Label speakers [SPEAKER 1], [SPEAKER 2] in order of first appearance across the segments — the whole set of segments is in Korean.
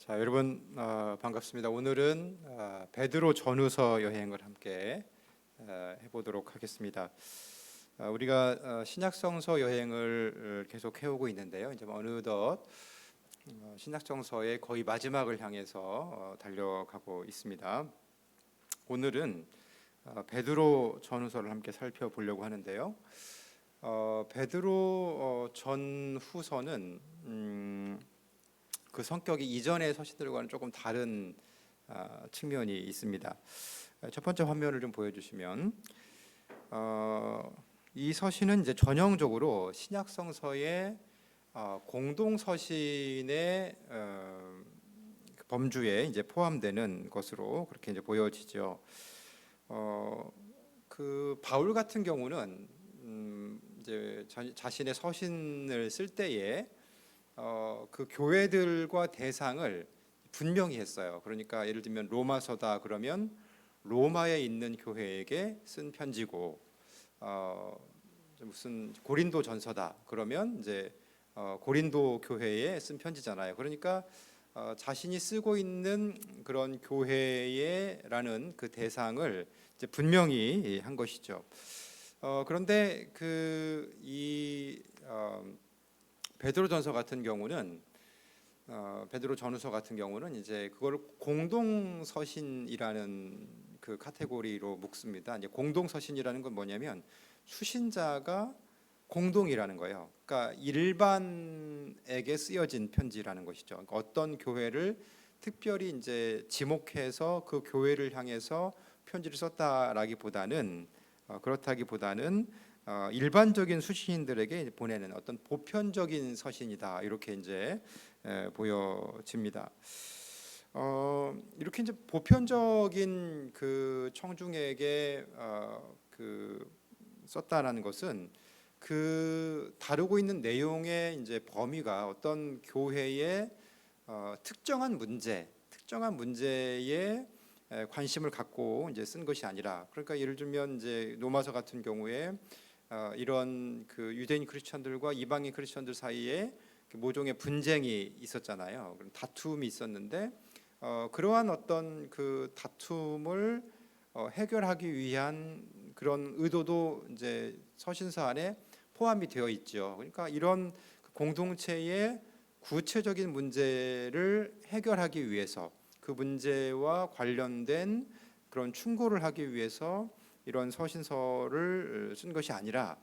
[SPEAKER 1] 자, 여러분 반갑습니다. 오늘은 베드로 전후서 여행을 함께 해보도록 하겠습니다. 우리가 신약성서 여행을 계속 해오고 있는데요. 이제 어느덧 신약성서의 거의 마지막을 향해서 달려가고 있습니다. 오늘은 베드로 전후서를 함께 살펴보려고 하는데요. 베드로 전후서는 그 성격이 이전의 서신들과는 조금 다른 측면이 있습니다. 첫 번째 화면을 좀 보여주시면 이 서신은 이제 전형적으로 신약성서의 공동 서신의 범주에 이제 포함되는 것으로 그렇게 이제 보여지죠. 그 바울 같은 경우는 이제 자신의 서신을 쓸 때에 그 교회들과 대상을 분명히 했어요. 그러니까 예를 들면 로마서다 그러면 로마에 있는 교회에게 쓴 편지고, 무슨 고린도 전서다 그러면 이제 고린도 교회에 쓴 편지잖아요. 그러니까 자신이 쓰고 있는 그런 교회에라는 그 대상을 이제 분명히 한 것이죠. 그런데 이 베드로전서 같은 경우는 베드로 전후서 같은 경우는 이제 그걸 공동 서신이라는 그 카테고리로 묶습니다. 이제 공동 서신이라는 건 뭐냐면 수신자가 공동이라는 거예요. 그러니까 일반에게 쓰여진 편지라는 것이죠. 그러니까 어떤 교회를 특별히 이제 지목해서 그 교회를 향해서 편지를 썼다라기보다는 그렇다기보다는 일반적인 수신인들에게 보내는 어떤 보편적인 서신이다, 이렇게 이제 보여집니다. 이렇게 이제 보편적인 그 청중에게 그 썼다라는 것은 그 다루고 있는 내용의 이제 범위가 어떤 교회의 특정한 문제에 관심을 갖고 이제 쓴 것이 아니라, 그러니까 예를 들면 이제 로마서 같은 경우에 이런 그 유대인 크리스천들과 이방인 크리스천들 사이에 모종의 분쟁이 있었잖아요. 다툼이 있었는데 그러한 어떤 그 다툼을 해결하기 위한 그런 의도도 이제 서신서 안에 포함이 되어 있죠. 그러니까 이런 공동체의 구체적인 문제를 해결하기 위해서, 그 문제와 관련된 그런 충고를 하기 위해서 이런 서신서를 쓴 것이 아니라,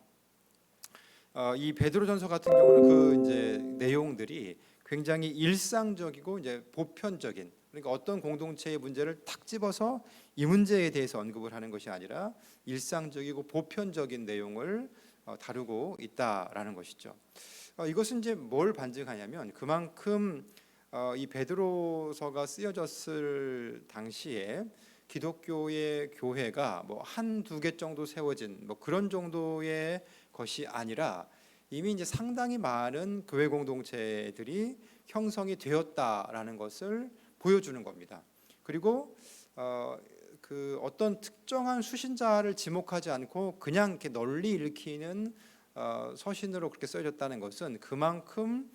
[SPEAKER 1] 이 베드로전서 같은 경우는 그 이제 내용들이 굉장히 일상적이고 이제 보편적인, 그러니까 어떤 공동체의 문제를 탁 집어서 이 문제에 대해서 언급을 하는 것이 아니라 일상적이고 보편적인 내용을 다루고 있다라는 것이죠. 이것은 이제 뭘 반증하냐면, 그만큼 이 베드로서가 쓰여졌을 당시에 기독교의 교회가 뭐 한두 개 정도 세워진 뭐 그런 정도의 것이 아니라 이미 이제 상당히 많은 교회 공동체들이 형성이 되었다라는 것을 보여주는 겁니다. 그리고 그 어떤 특정한 수신자를 지목하지 않고 그냥 이렇게 널리 읽히는 서신으로 그렇게 써졌다는 것은 그만큼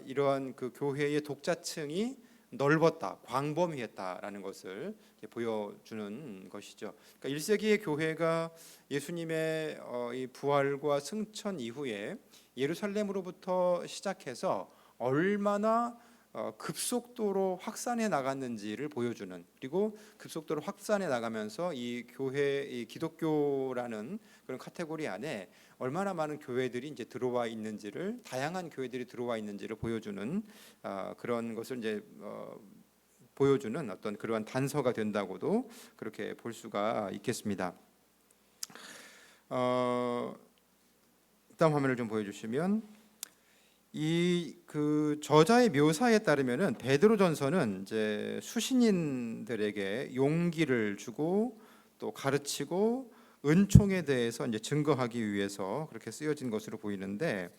[SPEAKER 1] 이러한 그 교회의 독자층이 넓었다, 광범위했다라는 것을 보여주는 것이죠. 그러니까 1세기의 교회가 예수님의 이 부활과 승천 이후에 예루살렘으로부터 시작해서 얼마나 급속도로 확산해 나갔는지를 보여주는, 그리고 급속도로 확산해 나가면서 이 교회, 이 기독교라는 그런 카테고리 안에 얼마나 많은 교회들이 이제 들어와 있는지를, 다양한 교회들이 들어와 있는지를 보여주는 그런 것을 이제 보여주는 어떤 그러한 단서가 된다고도 그렇게 볼 수가 있겠습니다. 다음 화면을 좀 보여주시면, 이 그 저자의 묘사에 따르면은 베드로전서는 이제 수신인들에게 용기를 주고 또 가르치고 은총에 대해서 이제 증거하기 위해서 그렇게 쓰여진 것으로 보이는데,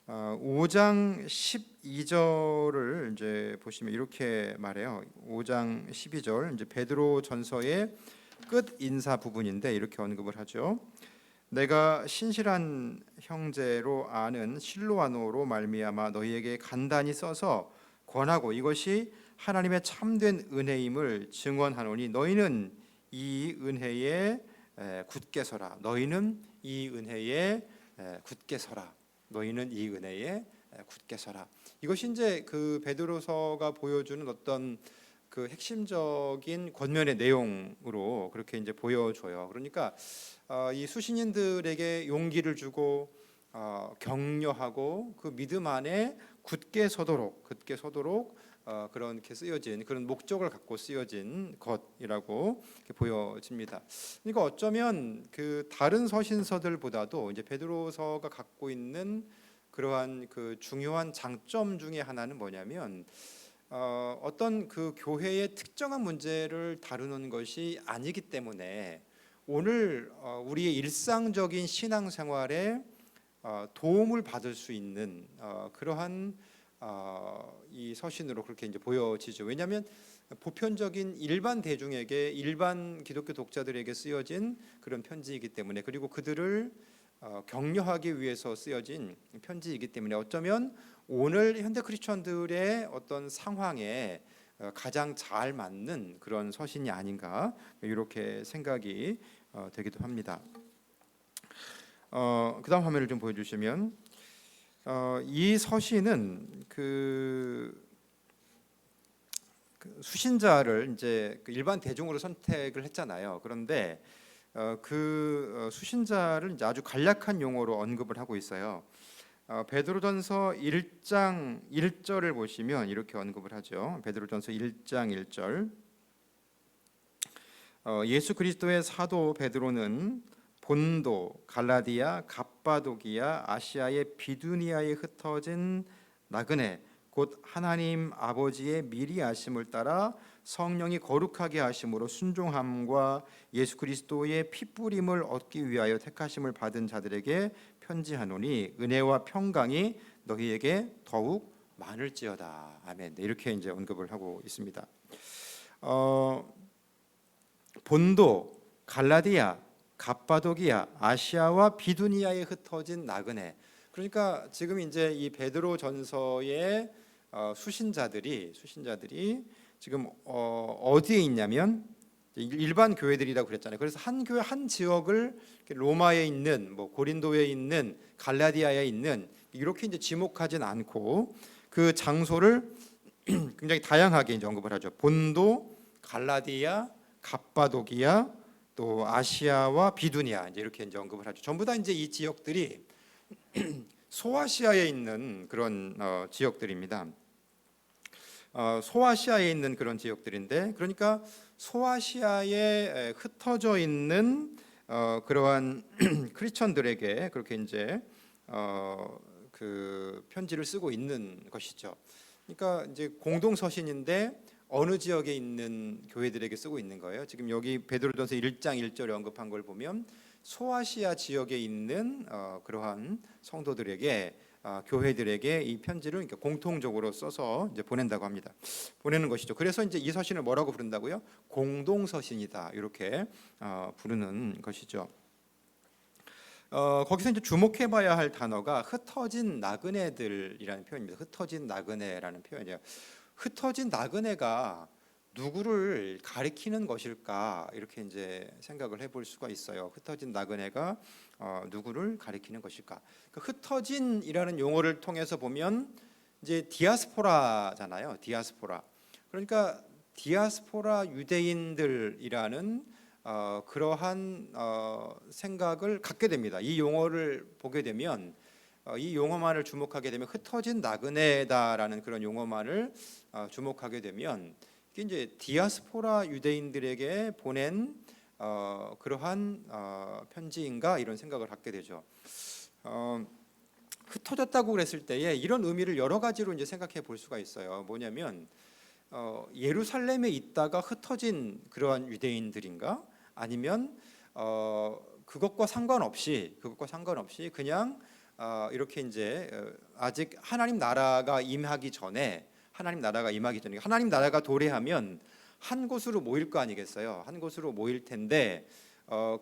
[SPEAKER 1] 5장 12절을 이제 보시면 이렇게 말해요. 5장 12절, 이제 베드로전서의 끝 인사 부분인데 이렇게 언급을 하죠. 내가 신실한 형제로 아는 실로아노로 말미암아 너희에게 간단히 써서 권하고, 이것이 하나님의 참된 은혜임을 증언하노니 너희는 이 은혜에 굳게 서라. 너희는 이 은혜에 굳게 서라. 너희는 이 은혜에 굳게 서라. 이것이 이제 그 베드로서가 보여주는 어떤 그 핵심적인 권면의 내용으로 그렇게 이제 보여줘요. 그러니까 이 수신인들에게 용기를 주고 격려하고 그 믿음 안에 굳게 서도록 그렇게 쓰여진 그런 목적을 갖고 쓰여진 것이라고 보여집니다. 그러니까 어쩌면 그 다른 서신서들보다도 이제 베드로서가 갖고 있는 그러한 그 중요한 장점 중에 하나는 뭐냐면 어떤 그 교회의 특정한 문제를 다루는 것이 아니기 때문에 오늘 우리의 일상적인 신앙생활에 도움을 받을 수 있는 그러한 이 서신으로 그렇게 이제 보여지죠. 왜냐하면 보편적인 일반 대중에게 일반 기독교 독자들에게 쓰여진 그런 편지이기 때문에 그리고 그들을 격려하기 위해서 쓰여진 편지이기 때문에 어쩌면 오늘 현대 크리스천들의 어떤 상황에 가장 잘 맞는 그런 서신이 아닌가 이렇게 생각이 되기도 합니다. 그다음 화면을 좀 보여주시면 이 서신은 그 수신자를 이제 일반 대중으로 선택을 했잖아요. 그런데 그 수신자를 이제 아주 간략한 용어로 언급을 하고 있어요. 베드로전서 1장 1절을 보시면 이렇게 언급을 하죠. 베드로전서 1장 1절. 예수 그리스도의 사도 베드로는 본도, 갈라디아, 갑바도기아, 아시아의 비두니아에 흩어진 나그네 곧 하나님 아버지의 미리 아심을 따라 성령이 거룩하게 하심으로 순종함과 예수 그리스도의 피뿌림을 얻기 위하여 택하심을 받은 자들에게 편지하노니 은혜와 평강이 너희에게 더욱 많을지어다. 아멘. 이렇게 이제 언급을 하고 있습니다. 본도, 갈라디아, 갑바도기아, 아시아와 비두니아에 흩어진 나그네. 그러니까 지금 이제 이 베드로 전서의 수신자들이 지금 어디에 있냐면 일반 교회들이라고 그랬잖아요. 그래서 한 교회 한 지역을 로마에 있는 뭐 고린도에 있는 갈라디아에 있는 이렇게 이제 지목하진 않고 그 장소를 굉장히 다양하게 이제 언급을 하죠. 본도, 갈라디아, 갑바도기아, 또 아시아와 비두니아 이제 언급을 하죠. 전부 다 이제 이 지역들이 소아시아에 있는 그런 지역들입니다. 소아시아에 있는 그런 지역들인데, 그러니까 소아시아에 흩어져 있는 그러한 크리스천들에게 그렇게 이제 그 편지를 쓰고 있는 것이죠. 그러니까 이제 공동 서신인데 어느 지역에 있는 교회들에게 쓰고 있는 거예요. 지금 여기 베드로전서 1장 1절에 언급한 걸 보면 소아시아 지역에 있는 그러한 성도들에게 교회들에게 이 편지를 공통적으로 써서 이제 보낸다고 합니다. 보내는 것이죠. 그래서 이제 이 서신을 뭐라고 부른다고요? 공동 서신이다. 이렇게 부르는 것이죠. 거기서 이제 주목해봐야 할 단어가 흩어진 나그네들이라는 표현입니다. 흩어진 나그네라는 표현이에요. 흩어진 나그네가 누구를 가리키는 것일까 이렇게 이제 생각을 해볼 수가 있어요. 흩어진 나그네가 누구를 가리키는 것일까? 그 흩어진이라는 용어를 통해서 보면 이제 디아스포라잖아요. 디아스포라. 그러니까 디아스포라 유대인들이라는 그러한 생각을 갖게 됩니다. 이 용어를 보게 되면 이 용어만을 주목하게 되면 흩어진 나그네다라는 그런 용어만을 주목하게 되면 이게 이제 디아스포라 유대인들에게 보낸 그러한 편지인가 이런 생각을 갖게 되죠. 흩어졌다고 그랬을 때에 이런 의미를 여러 가지로 이제 생각해 볼 수가 있어요. 뭐냐면 예루살렘에 있다가 흩어진 그러한 유대인들인가? 아니면 그것과 상관없이 그냥 이렇게 이제 아직 하나님 나라가 임하기 전에 하나님 나라가 도래하면 한 곳으로 모일 거 아니겠어요? 한 곳으로 모일 텐데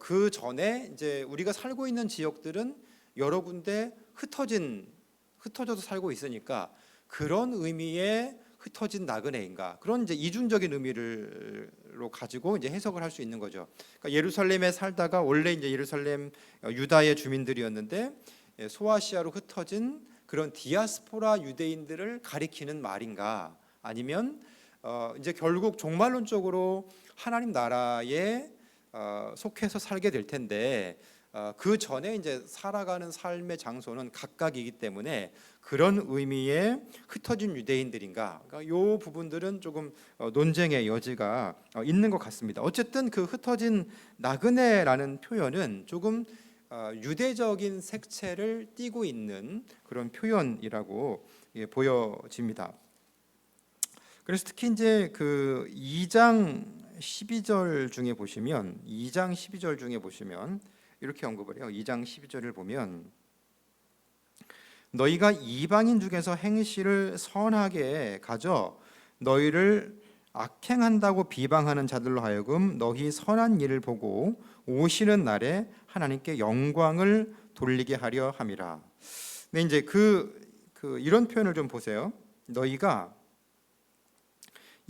[SPEAKER 1] 그 전에 이제 우리가 살고 있는 지역들은 여러 군데 흩어져서 살고 있으니까 그런 의미의 흩어진 나그네인가, 그런 이제 이중적인 의미를로 가지고 이제 해석을 할 수 있는 거죠. 그러니까 예루살렘에 살다가 원래 이제 예루살렘 유다의 주민들이었는데 소아시아로 흩어진 그런 디아스포라 유대인들을 가리키는 말인가, 아니면 이제 결국 종말론적으로 하나님 나라에 속해서 살게 될 텐데 그 전에 이제 살아가는 삶의 장소는 각각이기 때문에 그런 의미의 흩어진 유대인들인가, 그러니까 이 부분들은 조금 논쟁의 여지가 있는 것 같습니다. 어쨌든 그 흩어진 나그네라는 표현은 조금 유대적인 색채를 띠고 있는 그런 표현이라고 보여집니다. 그래서 특히 이제 그 2장 12절 중에 보시면, 2장 12절 중에 보시면 이렇게 언급을 해요. 2장 12절을 보면 너희가 이방인 중에서 행실을 선하게 가져 너희를 악행한다고 비방하는 자들로 하여금 너희 선한 일을 보고 오시는 날에 하나님께 영광을 돌리게 하려 함이라. 근데 이제 이런 표현을 좀 보세요. 너희가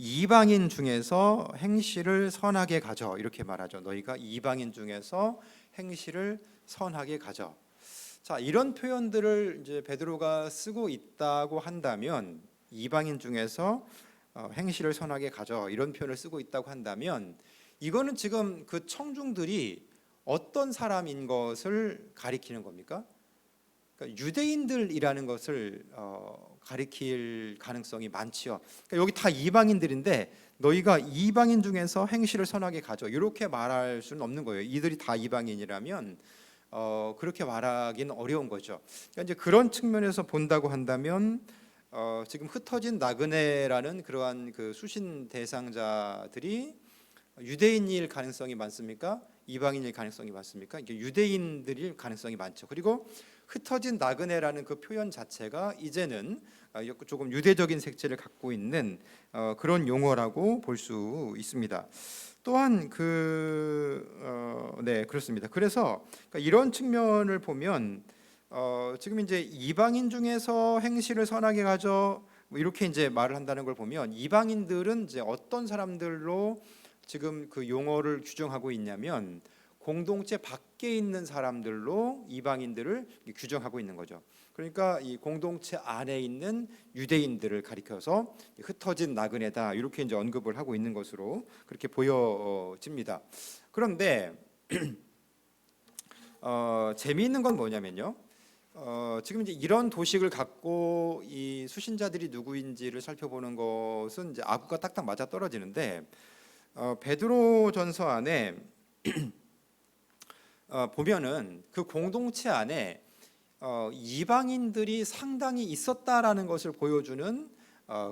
[SPEAKER 1] 이방인 중에서 행실을 선하게 가져, 이렇게 말하죠. 너희가 이방인 중에서 행실을 선하게 가져. 자, 이런 표현들을 이제 베드로가 쓰고 있다고 한다면, 이방인 중에서 행실을 선하게 가져, 이런 표현을 쓰고 있다고 한다면, 이거는 지금 그 청중들이 어떤 사람인 것을 가리키는 겁니까? 그러니까 유대인들이라는 것을 가리킬 가능성이 많지요. 그러니까 여기 다 이방인들인데 너희가 이방인 중에서 행실을 선하게 가져, 이렇게 말할 수는 없는 거예요. 이들이 다 이방인이라면 그렇게 말하기는 어려운 거죠. 그러니까 이제 그런 측면에서 본다고 한다면 지금 흩어진 나그네라는 그러한 그 수신 대상자들이 유대인일 가능성이 많습니까? 이방인일 가능성이 많습니까? 이게 유대인들일 가능성이 많죠. 그리고 흩어진 나그네라는 그 표현 자체가 이제는 조금 유대적인 색채를 갖고 있는 그런 용어라고 볼 수 있습니다. 또한 네, 그렇습니다. 그래서 그러니까 이런 측면을 보면 지금 이제 이방인 중에서 행실을 선하게 가져, 뭐 이렇게 이제 말을 한다는 걸 보면, 이방인들은 이제 어떤 사람들로 지금 그 용어를 규정하고 있냐면 공동체 밖에 있는 사람들로 이방인들을 규정하고 있는 거죠. 그러니까 이 공동체 안에 있는 유대인들을 가리켜서 흩어진 나그네다, 이렇게 이제 언급을 하고 있는 것으로 그렇게 보여집니다. 그런데 재미있는 건 뭐냐면요. 지금 이제 이런 도식을 갖고 이 수신자들이 누구인지를 살펴보는 것은 이제 아구가 딱딱 맞아 떨어지는데, 베드로전서 안에 보면은 그 공동체 안에 이방인들이 상당히 있었다라는 것을 보여주는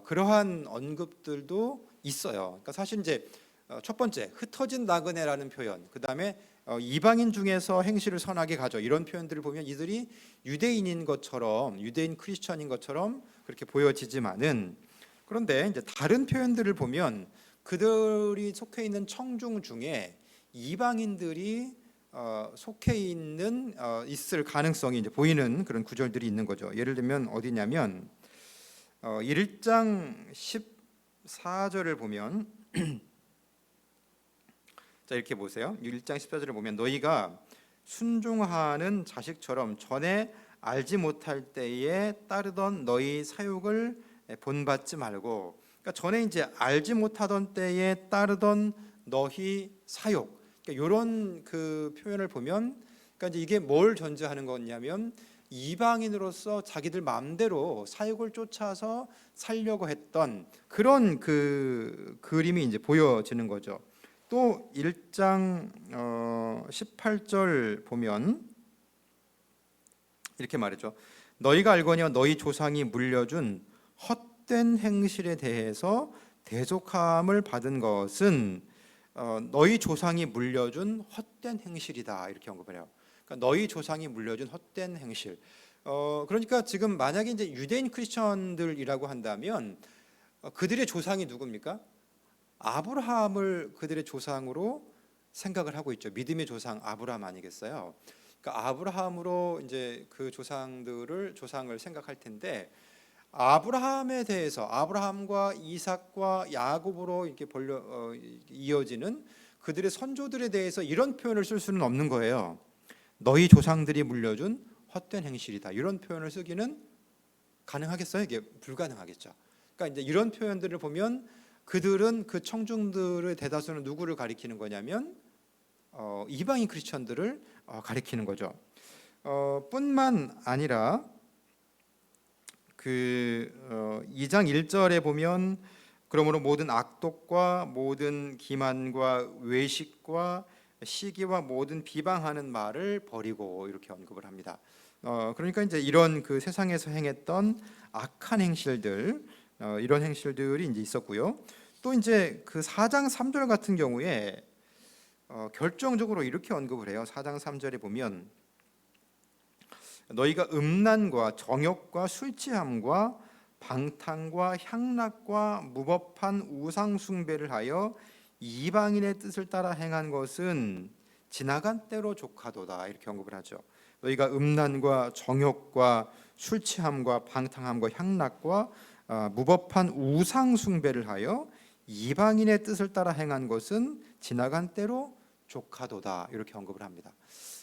[SPEAKER 1] 그러한 언급들도 있어요. 그러니까 사실 이제 첫 번째 흩어진 나그네라는 표현, 그 다음에 이방인 중에서 행실을 선하게 가져, 이런 표현들을 보면 이들이 유대인인 것처럼, 유대인 크리스천인 것처럼 그렇게 보여지지만은, 그런데 이제 다른 표현들을 보면 그들이 속해 있는 청중 중에 이방인들이 속해 있을 가능성이 이제 보이는 그런 구절들이 있는 거죠. 예를 들면 어디냐면 1장 14절을 보면 자, 이렇게 보세요. 1장 14절을 보면 너희가 순종하는 자식처럼 전에 알지 못할 때에 따르던 너희 사욕을 본받지 말고, 그러니까 전에 이제 알지 못하던 때에 따르던 너희 사욕, 그러니까 이런 그 표현을 보면, 그러니까 이제 이게 뭘 전제하는 거냐면 이방인으로서 자기들 마음대로 사욕을 쫓아서 살려고 했던 그런 그 그림이 이제 보여지는 거죠. 또 1장 18절 보면 이렇게 말했죠. 너희가 알거니와 너희 조상이 물려준 헛된 행실에 대해서 대속함을 받은 것은 너희 조상이 물려준 헛된 행실이다, 이렇게 언급을 해요. 그러니까 너희 조상이 물려준 헛된 행실. 그러니까 지금 만약에 이제 유대인 크리스천들이라고 한다면 그들의 조상이 누굽니까? 아브라함을 그들의 조상으로 생각을 하고 있죠. 믿음의 조상 아브라함 아니겠어요? 그러니까 아브라함으로 이제 그 조상을 생각할 텐데, 아브라함에 대해서 아브라함과 이삭과 야곱으로 이렇게 이어지는 그들의 선조들에 대해서 이런 표현을 쓸 수는 없는 거예요. 너희 조상들이 물려준 헛된 행실이다. 이런 표현을 쓰기는 가능하겠어요? 이게 불가능하겠죠. 그러니까 이제 이런 표현들을 보면 그들은 그 청중들의 대다수는 누구를 가리키는 거냐면 이방인 크리스천들을 가리키는 거죠. 뿐만 아니라 그 2장 1절에 보면 그러므로 모든 악독과 모든 기만과 외식과 시기와 모든 비방하는 말을 버리고 이렇게 언급을 합니다. 그러니까 이제 이런 그 세상에서 행했던 악한 행실들 이런 행실들이 이제 있었고요. 또 이제 그 4장 3절 같은 경우에 결정적으로 이렇게 언급을 해요. 4장 3절에 보면 너희가 음란과 정욕과 술 취함과 방탕과 향락과 무법한 우상 숭배를 하여 이방인의 뜻을 따라 행한 것은 지나간 때로 족하도다 이렇게 언급을 하죠. 너희가 음란과 정욕과 술 취함과 방탕함과 향락과 무법한 우상 숭배를 하여 이방인의 뜻을 따라 행한 것은 지나간 때로 족하도다 이렇게 언급을 합니다.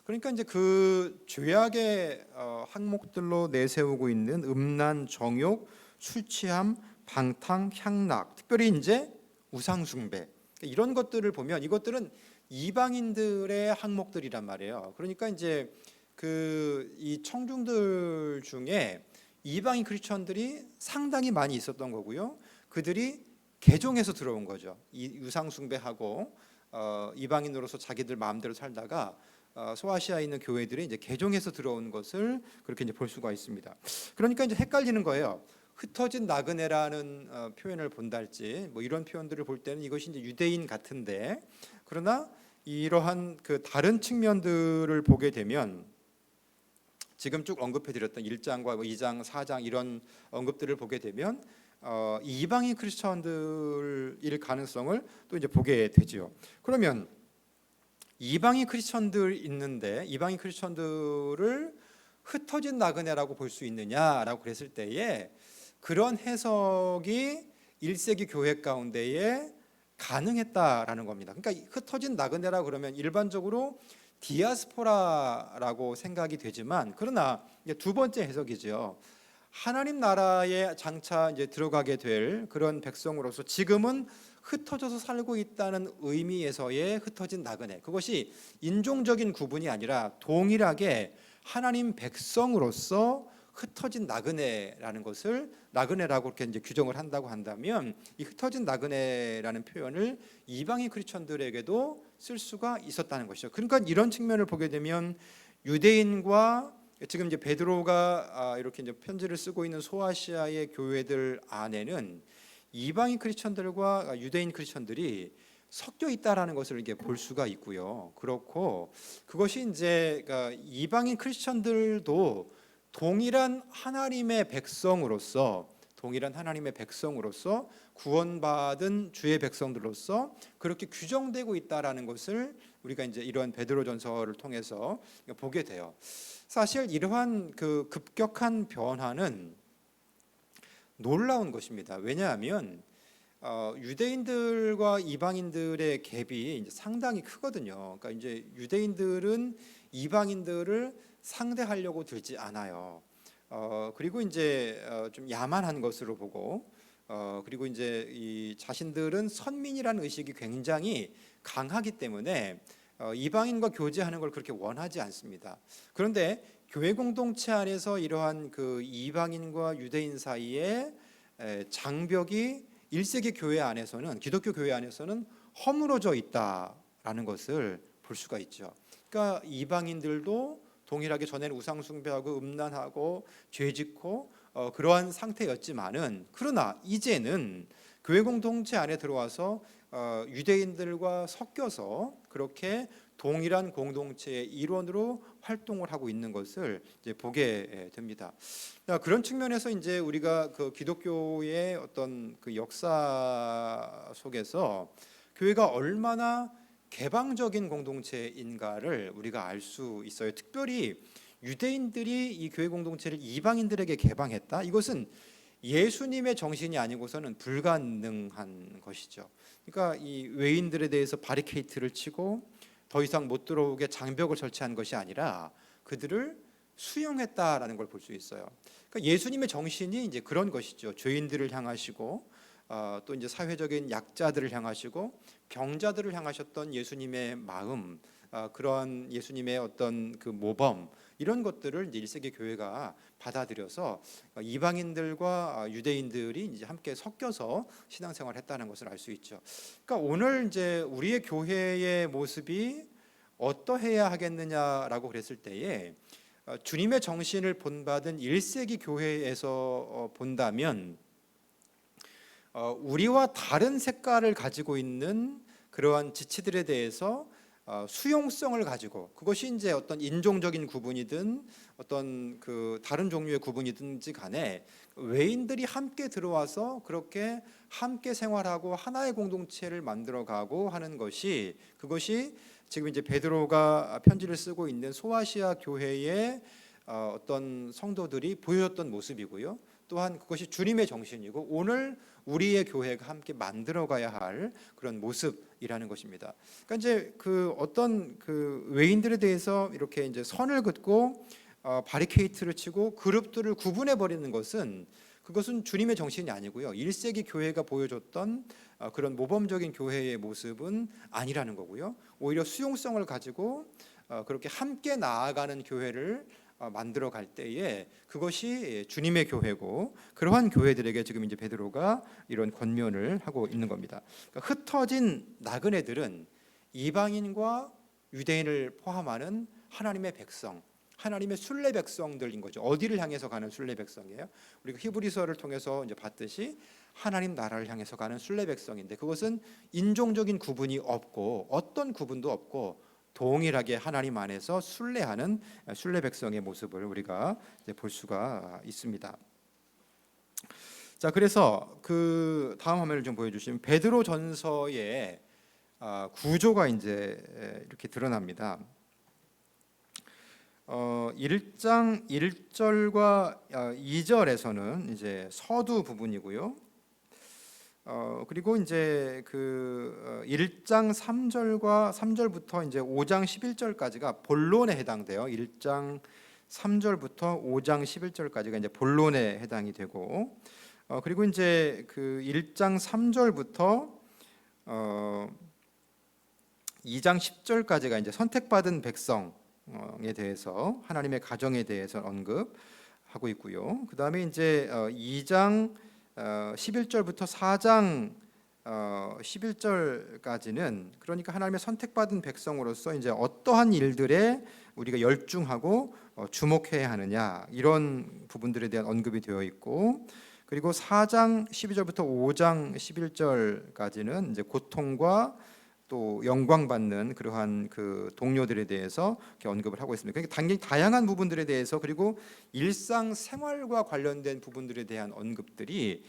[SPEAKER 1] 그러니까 이제 그 죄악의 항목들로 내세우고 있는 음란, 정욕, 술 취함, 방탕, 향락, 특별히 이제 우상 숭배 이런 것들을 보면 이것들은 이방인들의 항목들이란 말이에요. 그러니까 이제 그 이 청중들 중에 이방인 크리스천들이 상당히 많이 있었던 거고요. 그들이 개종해서 들어온 거죠. 이 우상 숭배하고 이방인으로서 자기들 마음대로 살다가 소아시아에 있는 교회들이 이제 개종해서 들어온 것을 그렇게 이제 볼 수가 있습니다. 그러니까 이제 헷갈리는 거예요. 흩어진 나그네라는 표현을 본달지 뭐 이런 표현들을 볼 때는 이것이 이제 유대인 같은데 그러나 이러한 그 다른 측면들을 보게 되면 지금 쭉 언급해드렸던 1장과 2장, 4장 이런 언급들을 보게 되면 이방인 크리스천들일 가능성을 또 이제 보게 되지요. 그러면 이방인 크리스천들 있는데 이방인 크리스천들을 흩어진 나그네라고 볼 수 있느냐라고 그랬을 때에 그런 해석이 1세기 교회 가운데에 가능했다라는 겁니다. 그러니까 흩어진 나그네라 그러면 일반적으로 디아스포라라고 생각이 되지만 그러나 두 번째 해석이죠. 하나님 나라에 장차 이제 들어가게 될 그런 백성으로서 지금은 흩어져서 살고 있다는 의미에서의 흩어진 나그네. 그것이 인종적인 구분이 아니라 동일하게 하나님 백성으로서 흩어진 나그네라는 것을 나그네라고 이렇게 이제 규정을 한다고 한다면 이 흩어진 나그네라는 표현을 이방인 크리스천들에게도 쓸 수가 있었다는 것이죠. 그러니까 이런 측면을 보게 되면 유대인과 지금 이제 베드로가 이렇게 이제 편지를 쓰고 있는 소아시아의 교회들 안에는 이방인 크리스천들과 유대인 크리스천들이 섞여 있다라는 것을 이게 볼 수가 있고요. 그렇고 그것이 이제 이방인 크리스천들도 동일한 하나님의 백성으로서 구원받은 주의 백성들로서 그렇게 규정되고 있다라는 것을 우리가 이제 이러한 베드로전서를 통해서 보게 돼요. 사실 이러한 그 급격한 변화는 놀라운 것입니다. 왜냐하면 유대인들과 이방인들의 갭이 이제 상당히 크거든요. 그러니까 이제 유대인들은 이방인들을 상대하려고 들지 않아요. 그리고 이제 좀 야만한 것으로 보고 그리고 이제 이 자신들은 선민이라는 의식이 굉장히 강하기 때문에 이방인과 교제하는 걸 그렇게 원하지 않습니다. 그런데 교회 공동체 안에서 이러한 그 이방인과 유대인 사이에 장벽이 1세기 교회 안에서는 기독교 교회 안에서는 허물어져 있다라는 것을 볼 수가 있죠. 그러니까 이방인들도 동일하게 전에는 우상 숭배하고 음란하고 죄짓고 그러한 상태였지만은 그러나 이제는 교회 공동체 안에 들어와서 유대인들과 섞여서 그렇게 동일한 공동체의 일원으로 활동을 하고 있는 것을 이제 보게 됩니다. 그런 측면에서 이제 우리가 그 기독교의 어떤 그 역사 속에서 교회가 얼마나 개방적인 공동체인가를 우리가 알 수 있어요. 특별히 유대인들이 이 교회 공동체를 이방인들에게 개방했다. 이것은 예수님의 정신이 아니고서는 불가능한 것이죠. 그러니까 이 외인들에 대해서 바리케이트를 치고 더 이상 못 들어오게 장벽을 설치한 것이 아니라 그들을 수용했다라는 걸 볼 수 있어요. 그러니까 예수님의 정신이 이제 그런 것이죠. 죄인들을 향하시고 또 이제 사회적인 약자들을 향하시고 병자들을 향하셨던 예수님의 마음, 그러한 예수님의 어떤 그 모범, 이런 것들을 이제 1세기 교회가 받아들여서 이방인들과 유대인들이 이제 함께 섞여서 신앙생활을 했다는 것을 알 수 있죠. 그러니까 오늘 이제 우리의 교회의 모습이 어떠해야 하겠느냐라고 그랬을 때에 주님의 정신을 본받은 1세기 교회에서 본다면 우리와 다른 색깔을 가지고 있는 그러한 지체들에 대해서 수용성을 가지고, 그것이 이제 어떤 인종적인 구분이든 어떤 그 다른 종류의 구분이든지 간에 외인들이 함께 들어와서 그렇게 함께 생활하고 하나의 공동체를 만들어가고 하는 것이, 그것이 지금 이제 베드로가 편지를 쓰고 있는 소아시아 교회의 어떤 성도들이 보여줬던 모습이고요. 또한 그것이 주님의 정신이고 오늘 우리의 교회가 함께 만들어가야 할 그런 모습이라는 것입니다. 그러니까 이제 그 어떤 그 외인들에 대해서 이렇게 이제 선을 긋고 바리케이트를 치고 그룹들을 구분해 버리는 것은, 그것은 주님의 정신이 아니고요. 1세기 교회가 보여줬던 그런 모범적인 교회의 모습은 아니라는 거고요. 오히려 수용성을 가지고 그렇게 함께 나아가는 교회를 만들어 갈 때에 그것이 주님의 교회고, 그러한 교회들에게 지금 이제 베드로가 이런 권면을 하고 있는 겁니다. 그러니까 흩어진 나그네들은 이방인과 유대인을 포함하는 하나님의 백성, 하나님의 순례 백성들인 거죠. 어디를 향해서 가는 순례 백성이에요? 우리가 히브리서를 통해서 이제 봤듯이 하나님 나라를 향해서 가는 순례 백성인데, 그것은 인종적인 구분이 없고 어떤 구분도 없고 동일하게 하나님 안에서 순례하는 순례 백성의 모습을 우리가 이제 볼 수가 있습니다. 자, 그래서 그 다음 화면을 좀 보여주시면 베드로 전서의 구조가 이제 이렇게 드러납니다. 1장 1절과 2절에서는 이제 서두 부분이고요. 그리고 이제 그 1장 3절과 3절부터 이제 5장 11절까지가 본론에 해당돼요. 1장 3절부터 5장 11절까지가 이제 본론에 해당이 되고, 그리고 이제 그 1장 3절부터 2장 10절까지가 이제 선택받은 백성에 대해서, 하나님의 가정에 대해서 언급하고 있고요. 그 다음에 이제 2장 11절부터 4장 11절까지는 그러니까 하나님의 선택받은 백성으로서 이제 어떠한 일들에 우리가 열중하고 주목해야 하느냐, 이런 부분들에 대한 언급이 되어 있고, 그리고 4장 12절부터 5장 11절까지는 이제 고통과 또 영광받는 그러한 그 동료들에 대해서 이렇게 언급을 하고 있습니다. 그러니까 당연히 다양한 부분들에 대해서, 그리고 일상생활과 관련된 부분들에 대한 언급들이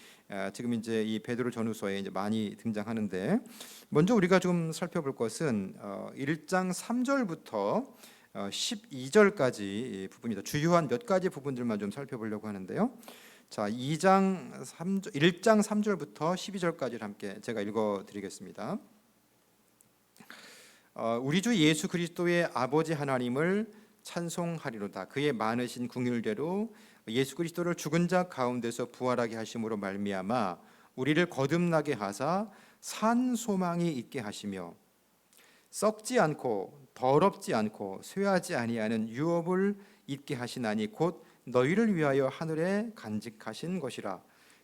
[SPEAKER 1] 지금 이제 이 베드로 전후서에 이제 많이 등장하는데, 먼저 우리가 좀 살펴볼 것은 1장 3절부터 12절까지 부분이다. 주요한 몇 가지 부분들만 좀 살펴보려고 하는데요. 자, 1장 3절부터 12절까지를 함께 제가 읽어드리겠습니다. 우리 주 예수 그리스도의 아버지 하나님을 찬송하리로다. 그의 많으신 긍휼대로 예수 그리스도를 죽은 자 가운데서 부활하게 하심으로 말미암아 우리를 거듭나게 하사 산 소망이 있게 하시며 썩지 않고 더럽지 않고 쇠하지 아니하는 유업을 있게 하시나니 곧 너희를 위하여 하늘에 간직하신 것이라.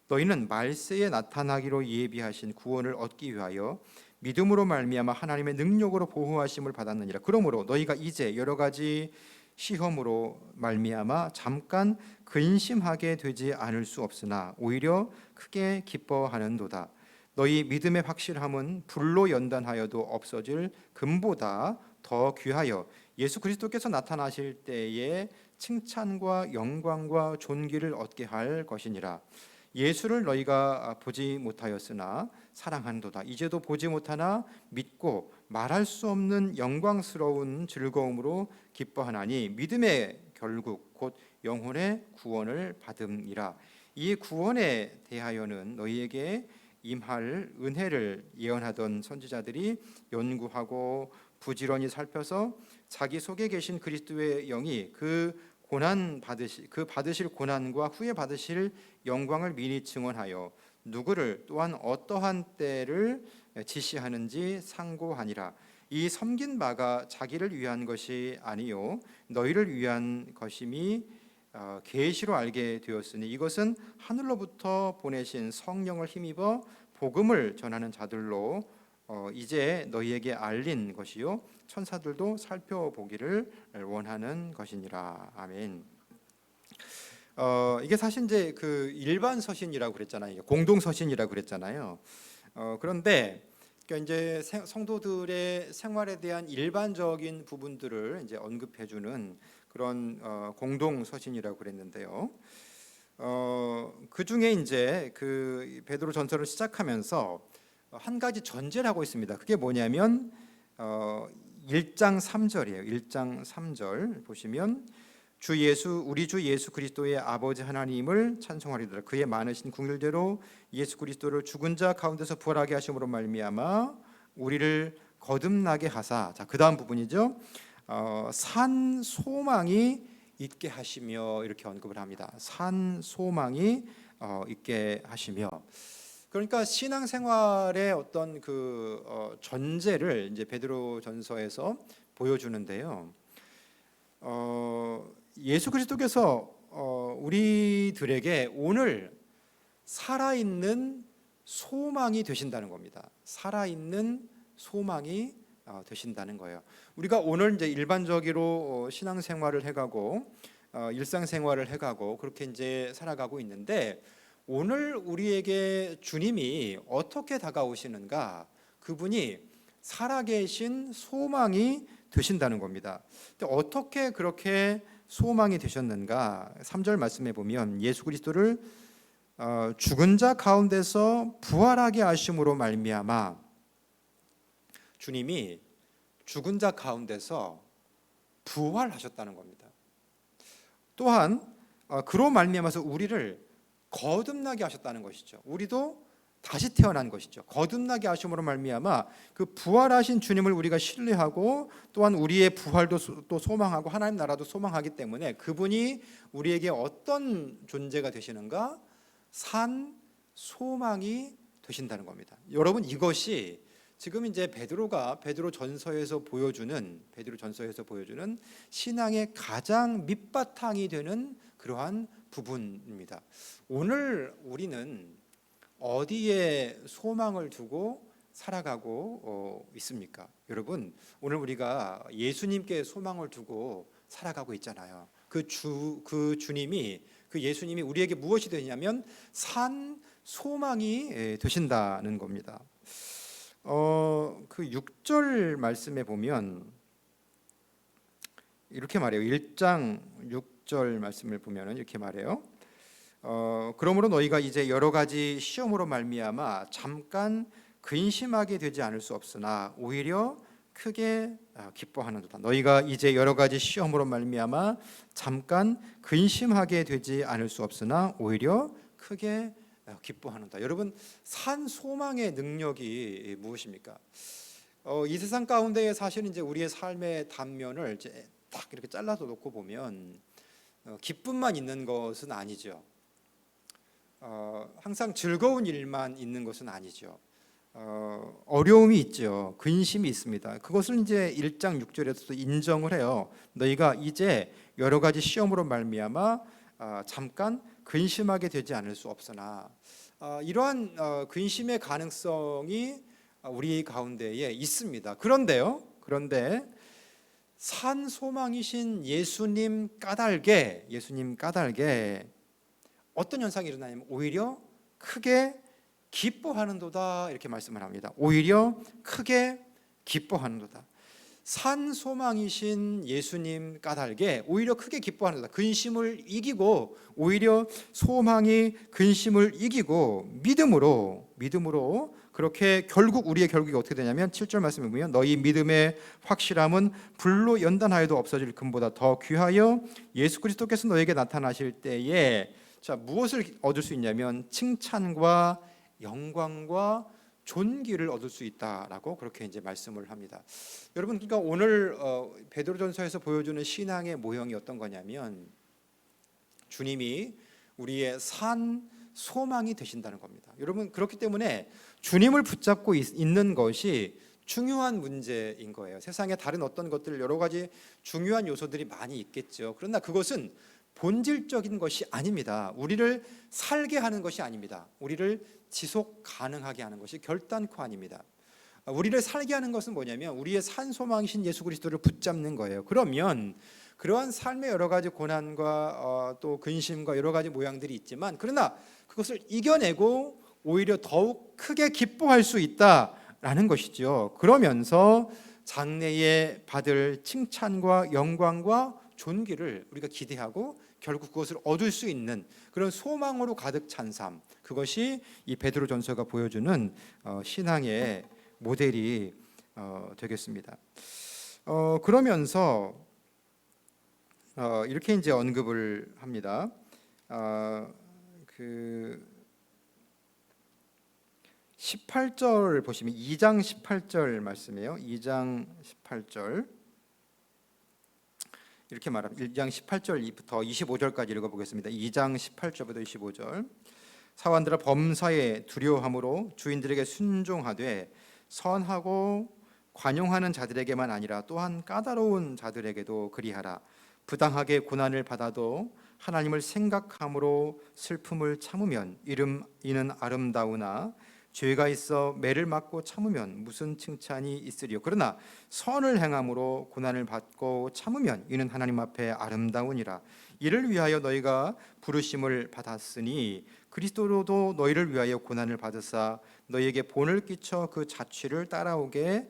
[SPEAKER 1] 너희는 말세에 나타나기로 예비하신 구원을 얻기 위하여 믿음으로 말미암아 하나님의 능력으로 보호하심을 받았느니라. 그러므로 너희가 이제 여러 가지 시험으로 말미암아 잠깐 근심하게 되지 않을 수 없으나 오히려 크게 기뻐하는도다. 너희 믿음의 확실함은 불로 연단하여도 없어질 금보다 더 귀하여 예수 그리스도께서 나타나실 때에 칭찬과 영광과 존귀를 얻게 할 것이니라. 예수를 너희가 보지 못하였으나 사랑한도다. 이제도 보지 못하나 믿고 말할 수 없는 영광스러운 즐거움으로 기뻐하나니 믿음의 결국 곧 영혼의 구원을 받음이라. 이 구원에 대하여는 너희에게 임할 은혜를 예언하던 선지자들이 연구하고 부지런히 살펴서 자기 속에 계신 그리스도의 영이 그 받으실 고난과 후에 받으실 영광을 미리 증언하여 누구를 또한 어떠한 때를 지시하는지 상고하니라. 이 섬긴 바가 자기를 위한 것이 아니요 너희를 위한 것임이 계시로 알게 되었으니 이것은 하늘로부터 보내신 성령을 힘입어 복음을 전하는 자들로 이제 너희에게 알린 것이요 천사들도 살펴보기를 원하는 것이니라. 아멘. 이게 사실 이제 그 일반 서신이라고 그랬잖아요. 공동 서신이라고 그랬잖아요. 그런데 그러니까 이제 성도들의 생활에 대한 일반적인 부분들을 이제 언급해주는 그런 공동 서신이라고 그랬는데요. 그 중에 이제 그 베드로 전서를 시작하면서 한 가지 전제를 하고 있습니다. 그게 뭐냐면 1장 3절이에요. 1장 3절 보시면 우리 주 예수 그리스도의 아버지 하나님을 찬송하리로다. 그의 많으신 긍휼대로 예수 그리스도를 죽은 자 가운데서 부활하게 하심으로 말미암아 우리를 거듭나게 하사. 자, 그다음 부분이죠. 산 소망이 있게 하시며 이렇게 언급을 합니다. 산 소망이 있게 하시며. 그러니까 신앙생활의 어떤 그 전제를 이제 베드로전서에서 보여주는데요. 예수 그리스도께서 우리들에게 오늘 살아있는 소망이 되신다는 겁니다. 살아있는 소망이 되신다는 거예요. 우리가 오늘 이제 일반적으로 신앙생활을 해가고 일상생활을 해가고 그렇게 이제 살아가고 있는데 오늘 우리에게 주님이 어떻게 다가오시는가? 그분이 살아계신 소망이 되신다는 겁니다. 근데 어떻게 그렇게 소망이 되셨는가? 3절 말씀해 보면 예수 그리스도를 죽은 자 가운데서 부활하게 하심으로 말미암아 주님이 죽은 자 가운데서 부활하셨다는 겁니다. 또한 그로 말미암아서 우리를 거듭나게 하셨다는 것이죠. 우리도 다시 태어난 것이죠. 거듭나게 하심으로 말미암아 그 부활하신 주님을 우리가 신뢰하고 또한 우리의 부활도 또 소망하고 하나님 나라도 소망하기 때문에 그분이 우리에게 어떤 존재가 되시는가? 산 소망이 되신다는 겁니다. 여러분 이것이 지금 이제 베드로전서에서 보여주는 신앙의 가장 밑바탕이 되는 그러한 부분입니다. 오늘 우리는 어디에 소망을 두고 살아가고 있습니까? 여러분 오늘 우리가 예수님께 소망을 두고 살아가고 있잖아요. 그 주님이 그 예수님이 우리에게 무엇이 되냐면 산 소망이 되신다는 겁니다. 그 6절 말씀에 보면 이렇게 말해요. 1장 6절 말씀을 보면은 이렇게 말해요. 그러므로 너희가 이제 여러 가지 시험으로 말미암아 잠깐 근심하게 되지 않을 수 없으나 오히려 크게 기뻐하는도다. 너희가 이제 여러 가지 시험으로 말미암아 잠깐 근심하게 되지 않을 수 없으나 오히려 크게 기뻐하는다. 여러분 산 소망의 능력이 무엇입니까? 이 세상 가운데 사실은 이제 우리의 삶의 단면을 이제 딱 이렇게 잘라서 놓고 보면 기쁨만 있는 것은 아니죠. 항상 즐거운 일만 있는 것은 아니죠. 어려움이 있죠. 근심이 있습니다. 그것을 이제 1장 6절에서도 인정을 해요. 너희가 이제 여러 가지 시험으로 말미암아 잠깐 근심하게 되지 않을 수 없으나 이러한 근심의 가능성이 우리 가운데에 있습니다. 그런데 산 소망이신 예수님 까닭에 어떤 현상이 일어나냐면 오히려 크게 기뻐하는도다 이렇게 말씀을 합니다. 오히려 크게 기뻐하는도다. 산 소망이신 예수님 까닭에 오히려 크게 기뻐하는도다. 근심을 이기고 오히려 소망이 근심을 이기고 믿음으로 그렇게 결국 우리의 결국이 어떻게 되냐면 7절 말씀에 보면 너희 믿음의 확실함은 불로 연단하여도 없어질 금보다 더 귀하여 예수 그리스도께서 너에게 나타나실 때에 자, 무엇을 얻을 수 있냐면 칭찬과 영광과 존귀를 얻을 수 있다라고 그렇게 이제 말씀을 합니다. 여러분, 그러니까 오늘 베드로전서에서 보여주는 신앙의 모형이 어떤 거냐면 주님이 우리의 산 소망이 되신다는 겁니다. 여러분, 그렇기 때문에 주님을 붙잡고 있는 것이 중요한 문제인 거예요. 세상에 다른 어떤 것들 여러 가지 중요한 요소들이 많이 있겠죠. 그러나 그것은 본질적인 것이 아닙니다. 우리를 살게 하는 것이 아닙니다. 우리를 지속 가능하게 하는 것이 결단코 아닙니다. 우리를 살게 하는 것은 뭐냐면 우리의 산 소망이신 예수 그리스도를 붙잡는 거예요. 그러면 그러한 삶의 여러 가지 고난과 또 근심과 여러 가지 모양들이 있지만, 그러나 그것을 이겨내고 오히려 더욱 크게 기뻐할 수 있다라는 것이죠. 그러면서 장래에 받을 칭찬과 영광과 존귀를 우리가 기대하고 결국 그것을 얻을 수 있는 그런 소망으로 가득 찬 삶, 그것이 이 베드로전서가 보여주는 신앙의 모델이 되겠습니다. 그러면서 이렇게 이제 언급을 합니다. 그 18절 보시면 2장 18절 말씀이에요. 2장 18절 이렇게 말합니다. 1장 18절부터 25절까지 읽어보겠습니다. 2장 18절부터 25절. 사환들아, 범사에 두려워함으로 주인들에게 순종하되 선하고 관용하는 자들에게만 아니라 또한 까다로운 자들에게도 그리하라. 부당하게 고난을 받아도 하나님을 생각함으로 슬픔을 참으면 이는 아름다우나 죄가 있어 매를 맞고 참으면 무슨 칭찬이 있으리요. 그러나 선을 행함으로 고난을 받고 참으면 이는 하나님 앞에 아름다우니라. 이를 위하여 너희가 부르심을 받았으니 그리스도로도 너희를 위하여 고난을 받으사 너희에게 본을 끼쳐 그 자취를 따라오게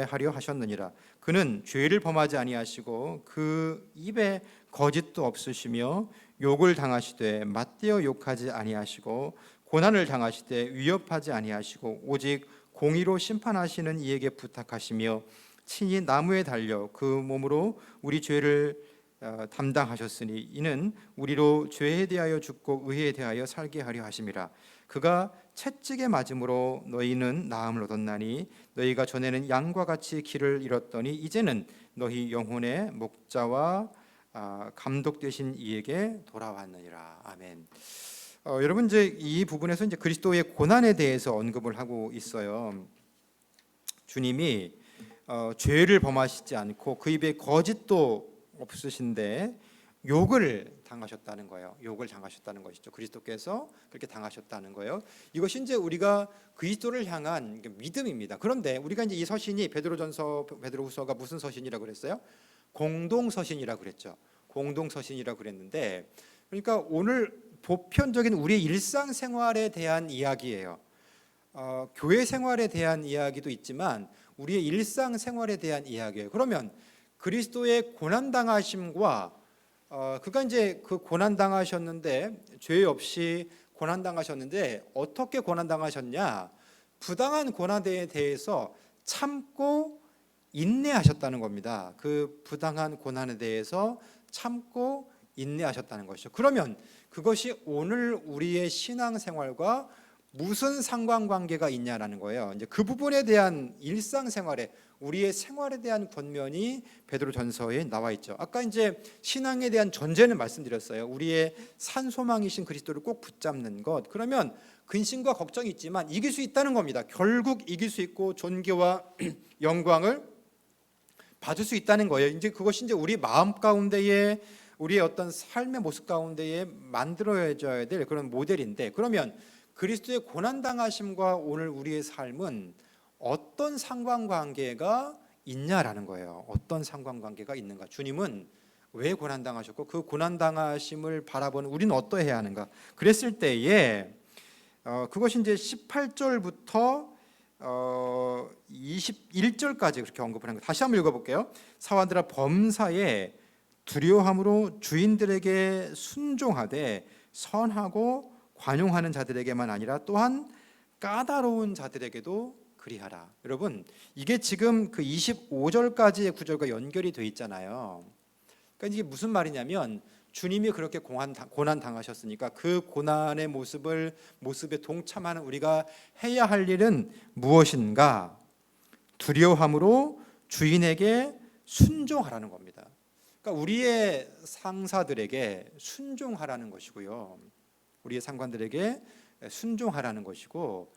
[SPEAKER 1] 하려 하셨느니라. 그는 죄를 범하지 아니하시고 그 입에 거짓도 없으시며 욕을 당하시되 맞대어 욕하지 아니하시고 고난을 당하시되 위협하지 아니하시고 오직 공의로 심판하시는 이에게 부탁하시며 친히 나무에 달려 그 몸으로 우리 죄를 담당하셨으니 이는 우리로 죄에 대하여 죽고 의에 대하여 살게 하려 하심이라. 그가 채찍에 맞음으로 너희는 나음을 얻었나니 너희가 전에는 양과 같이 길을 잃었더니 이제는 너희 영혼의 목자와 감독 되신 이에게 돌아왔느니라. 아멘. 여러분, 이제 이 부분에서 이제 그리스도의 고난에 대해서 언급을 하고 있어요. 주님이 죄를 범하시지 않고 그 입에 거짓도 없으신데 욕을 당하셨다는 거예요. 욕을 당하셨다는 것이죠. 그리스도께서 그렇게 당하셨다는 거예요. 이것이 이제 우리가 그리스도를 향한 믿음입니다. 그런데 우리가 이제 이 서신이 베드로후서가 무슨 서신이라고 그랬어요? 공동서신이라고 그랬죠. 공동서신이라고 그랬는데, 그러니까 오늘 보편적인 우리의 일상생활에 대한 이야기예요. 교회 생활에 대한 이야기도 있지만 우리의 일상생활에 대한 이야기예요. 그러면 그리스도의 고난당하심과 그가 이제 그 고난당하셨는데 죄 없이 고난당하셨는데 어떻게 고난당하셨냐? 부당한 고난에 대해서 참고 인내하셨다는 겁니다. 그 부당한 고난에 대해서 참고 인내하셨다는 것이죠. 그러면 그것이 오늘 우리의 신앙생활과 무슨 상관관계가 있냐라는 거예요. 이제 그 부분에 대한 일상생활에 우리의 생활에 대한 권면이 베드로전서에 나와 있죠. 아까 이제 신앙에 대한 전제는 말씀드렸어요. 우리의 산 소망이신 그리스도를 꼭 붙잡는 것. 그러면 근심과 걱정이 있지만 이길 수 있다는 겁니다. 결국 이길 수 있고 존귀와 영광을 받을 수 있다는 거예요. 이제 그것이 이제 우리 마음 가운데에 우리의 어떤 삶의 모습 가운데에 만들어져야 될 그런 모델인데, 그러면 그리스도의 고난당하심과 오늘 우리의 삶은 어떤 상관관계가 있냐라는 거예요. 어떤 상관관계가 있는가? 주님은 왜 고난당하셨고 그 고난당하심을 바라보는 우리는 어떠해야 하는가? 그랬을 때에 그것이 이제 18절부터 21절까지 그렇게 언급을 한 거. 다시 한번 읽어볼게요. 사환들아, 범사에 두려워함으로 주인들에게 순종하되 선하고 관용하는 자들에게만 아니라 또한 까다로운 자들에게도 그리하라. 여러분, 이게 지금 그 25절까지의 구절과 연결이 돼 있잖아요. 그러니까 이게 무슨 말이냐면 주님이 그렇게 고난 당하셨으니까 그 고난의 모습에 동참하는 우리가 해야 할 일은 무엇인가? 두려워함으로 주인에게 순종하라는 겁니다. 그러니까 우리의 상사들에게 순종하라는 것이고요. 우리의 상관들에게 순종하라는 것이고,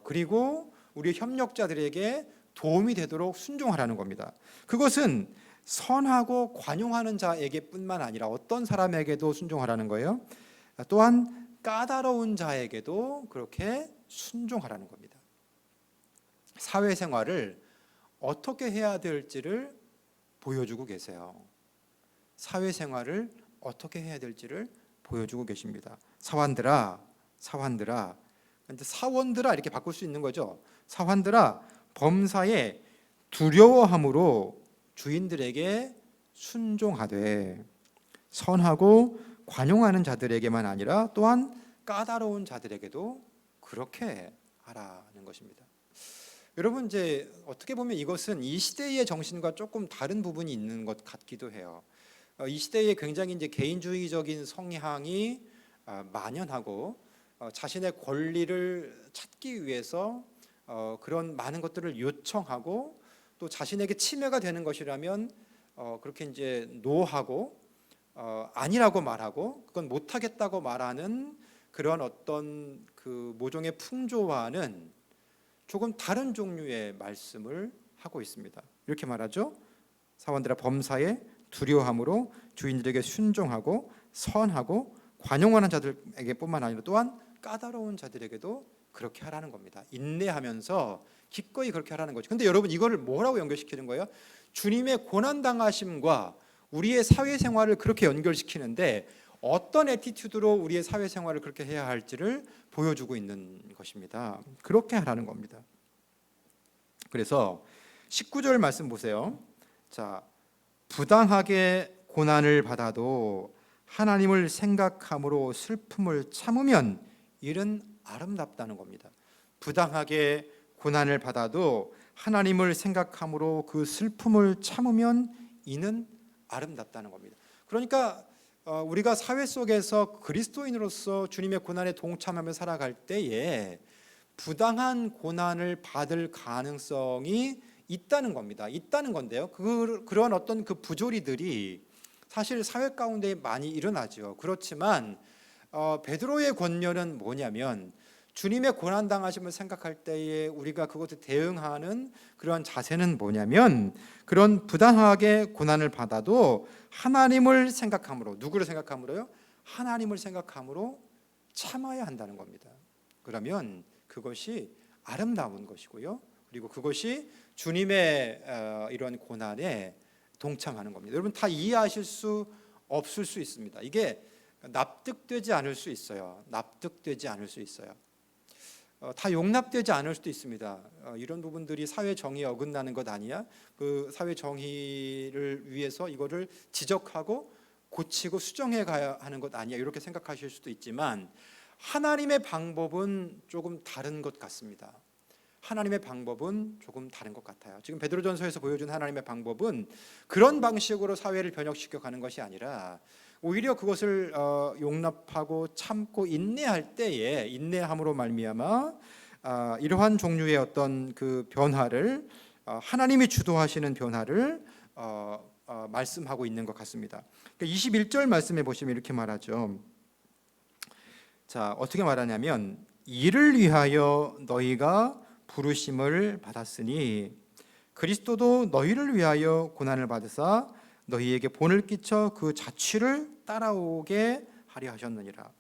[SPEAKER 1] 그리고 우리 협력자들에게 도움이 되도록 순종하라는 겁니다. 그것은 선하고 관용하는 자에게뿐만 아니라 어떤 사람에게도 순종하라는 거예요. 또한 까다로운 자에게도 그렇게 순종하라는 겁니다. 사회생활을 어떻게 해야 될지를 보여주고 계세요. 사회생활을 어떻게 해야 될지를 보여주고 계십니다. 사환들아, 근데 사원들아 이렇게 바꿀 수 있는 거죠. 사환들아, 범사에 두려워함으로 주인들에게 순종하되 선하고 관용하는 자들에게만 아니라 또한 까다로운 자들에게도 그렇게 하라는 것입니다. 여러분, 이제 어떻게 보면 이것은 이 시대의 정신과 조금 다른 부분이 있는 것 같기도 해요. 이 시대에 굉장히 이제 개인주의적인 성향이 만연하고 자신의 권리를 찾기 위해서 그런 많은 것들을 요청하고 또 자신에게 침해가 되는 것이라면 그렇게 이제 노하고 아니라고 말하고 그건 못하겠다고 말하는 그런 어떤 그 모종의 풍조와는 조금 다른 종류의 말씀을 하고 있습니다. 이렇게 말하죠. 사원들아, 범사에 두려워함으로 주인들에게 순종하고 선하고 관용하는 자들에게뿐만 아니라 또한 까다로운 자들에게도 그렇게 하라는 겁니다. 인내하면서 기꺼이 그렇게 하라는 거죠. 근데 여러분, 이거를 뭐라고 연결시키는 거예요? 주님의 고난당하심과 우리의 사회생활을 그렇게 연결시키는데 어떤 애티튜드로 우리의 사회생활을 그렇게 해야 할지를 보여주고 있는 것입니다. 그렇게 하라는 겁니다. 그래서 19절 말씀 보세요. 자, 부당하게 고난을 받아도 하나님을 생각함으로 슬픔을 참으면 이는 아름답다는 겁니다. 부당하게 고난을 받아도 하나님을 생각함으로 그 슬픔을 참으면 이는 아름답다는 겁니다. 그러니까 우리가 사회 속에서 그리스도인으로서 주님의 고난에 동참하며 살아갈 때에 부당한 고난을 받을 가능성이 있다는 겁니다. 있다는 건데요. 그런 어떤 그 부조리들이 사실 사회 가운데 많이 일어나죠. 그렇지만 베드로의 권면은 뭐냐면 주님의 고난 당하심을 생각할 때에 우리가 그것에 대응하는 그러한 자세는 뭐냐면 그런 부당하게 고난을 받아도 하나님을 생각함으로, 누구를 생각함으로요? 하나님을 생각함으로 참아야 한다는 겁니다. 그러면 그것이 아름다운 것이고요. 그리고 그것이 주님의 이런 고난에 동참하는 겁니다. 여러분, 다 이해하실 수 없을 수 있습니다. 이게 납득되지 않을 수 있어요. 납득되지 않을 수 있어요. 다 용납되지 않을 수도 있습니다. 이런 부분들이 사회 정의에 어긋나는 것 아니야? 그 사회 정의를 위해서 이거를 지적하고 고치고 수정해 가야 하는 것 아니야? 이렇게 생각하실 수도 있지만 하나님의 방법은 조금 다른 것 같습니다. 하나님의 방법은 조금 다른 것 같아요. 지금 베드로전서에서 보여준 하나님의 방법은 그런 방식으로 사회를 변혁시켜 가는 것이 아니라 오히려 그것을 용납하고 참고 인내할 때에 인내함으로 말미암아 이러한 종류의 어떤 그 변화를 하나님이 주도하시는 변화를 말씀하고 있는 것 같습니다. 21절 말씀에 보시면 이렇게 말하죠. 자, 어떻게 말하냐면 이를 위하여 너희가 부르심을 받았으니 그리스도도 너희를 위하여 고난을 받으사 너희에게 본을 끼쳐 그 자취를 따라오게 하려 하셨느니라.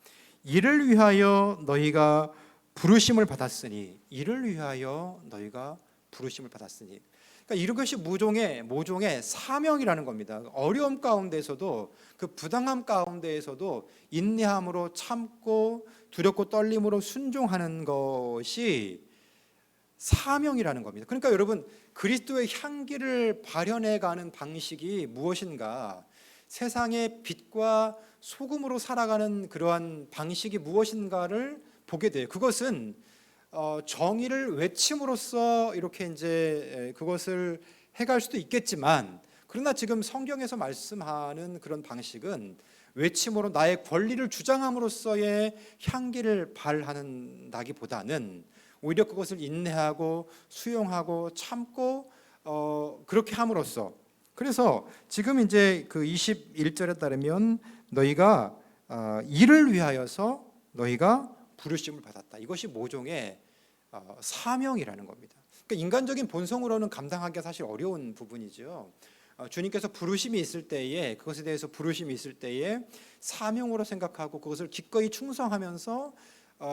[SPEAKER 1] 이를 위하여 너희가 부르심을 받았으니, 이를 위하여 너희가 부르심을 받았으니, 그러니까 이것이 모종의 사명이라는 겁니다. 어려움 가운데서도 그 부당함 가운데에서도 인내함으로 참고 두렵고 떨림으로 순종하는 것이 사명이라는 겁니다. 그러니까 여러분, 그리스도의 향기를 발현해가는 방식이 무엇인가, 세상의 빛과 소금으로 살아가는 그러한 방식이 무엇인가를 보게 돼요. 그것은 정의를 외침으로써 이렇게 이제 그것을 해갈 수도 있겠지만, 그러나 지금 성경에서 말씀하는 그런 방식은 외침으로 나의 권리를 주장함으로써의 향기를 발한다기보다는 오히려 그것을 인내하고 수용하고 참고 그렇게 함으로써, 그래서 지금 이제 그 21절에 따르면 너희가 이를 위하여서 너희가 부르심을 받았다. 이것이 모종의 사명이라는 겁니다. 그러니까 인간적인 본성으로는 감당하기가 사실 어려운 부분이죠. 주님께서 부르심이 있을 때에, 그것에 대해서 부르심이 있을 때에 사명으로 생각하고 그것을 기꺼이 충성하면서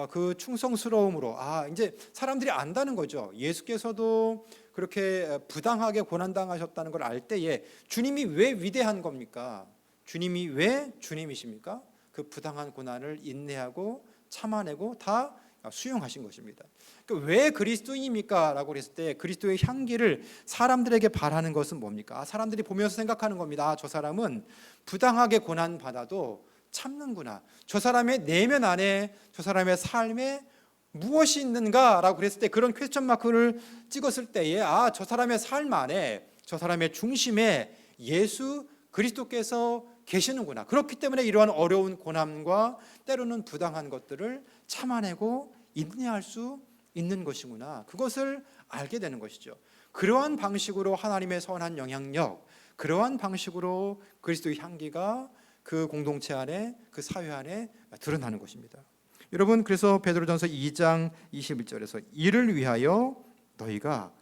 [SPEAKER 1] 그 충성스러움으로 이제 사람들이 안다는 거죠. 예수께서도 그렇게 부당하게 고난당하셨다는 걸 알 때에 주님이 왜 위대한 겁니까? 주님이 왜 주님이십니까? 그 부당한 고난을 인내하고 참아내고 다 수용하신 것입니다. 그러니까 왜 그리스도인입니까? 라고 그랬을 때 그리스도의 향기를 사람들에게 바라는 것은 뭡니까? 사람들이 보면서 생각하는 겁니다. 저 사람은 부당하게 고난받아도 참는구나. 저 사람의 내면 안에, 저 사람의 삶에 무엇이 있는가? 라고 그랬을 때, 그런 퀘스천 마크를 찍었을 때에 저 사람의 삶 안에, 저 사람의 중심에 예수 그리스도께서 계시는구나. 그렇기 때문에 이러한 어려운 고난과 때로는 부당한 것들을 참아내고 인내할 수 있는 것이구나. 그것을 알게 되는 것이죠. 그러한 방식으로 하나님의 선한 영향력, 그러한 방식으로 그리스도의 향기가 그 공동체 안에, 그 사회 안에 드러나는 것입니다. 여러분, 그래서 베드로전서 2장 21절에서 이를 위하여 너희가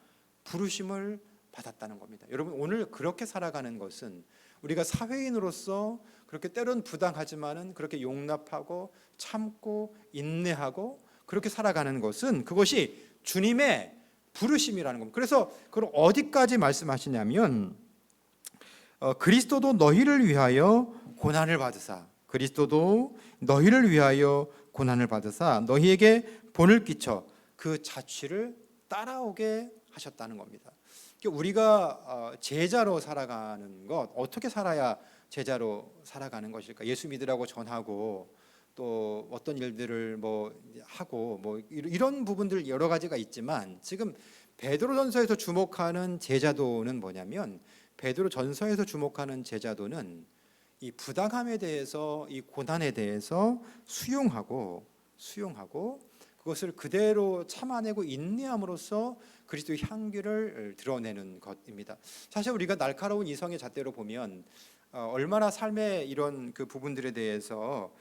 [SPEAKER 1] 부르심을 받았다는 겁니다. 여러분, 오늘 그렇게 살아가는 것은 우리가 사회인으로서 그렇게 때론 부당하지만은 그렇게 용납하고 참고 인내하고 그렇게 살아가는 것은, 그것이 주님의 부르심이라는 겁니다. 그래서 그걸 어디까지 말씀하시냐면 그리스도도 너희를 위하여 고난을 받으사, 그리스도도 너희를 위하여 고난을 받으사 너희에게 본을 끼쳐 그 자취를 따라오게 하셨다는 겁니다. 우리가 제자로 살아가는 것, 어떻게 살아야 제자로 살아가는 것일까? 예수 믿으라고 전하고 또 어떤 일들을 하고 이런 부분들 여러 가지가 있지만, 지금 베드로전서에서 주목하는 제자도는 뭐냐면, 베드로전서에서 주목하는 제자도는 이 부당함에 대해서, 이 고난에 대해서 수용하고 그것을 그대로 참아내고 인내함으로써 그리스도의 향기를 드러내는 것입니다. 사실 우리가 날카로운 이성의 잣대로 보면 얼마나 삶의 이런 그 부분들에 대해서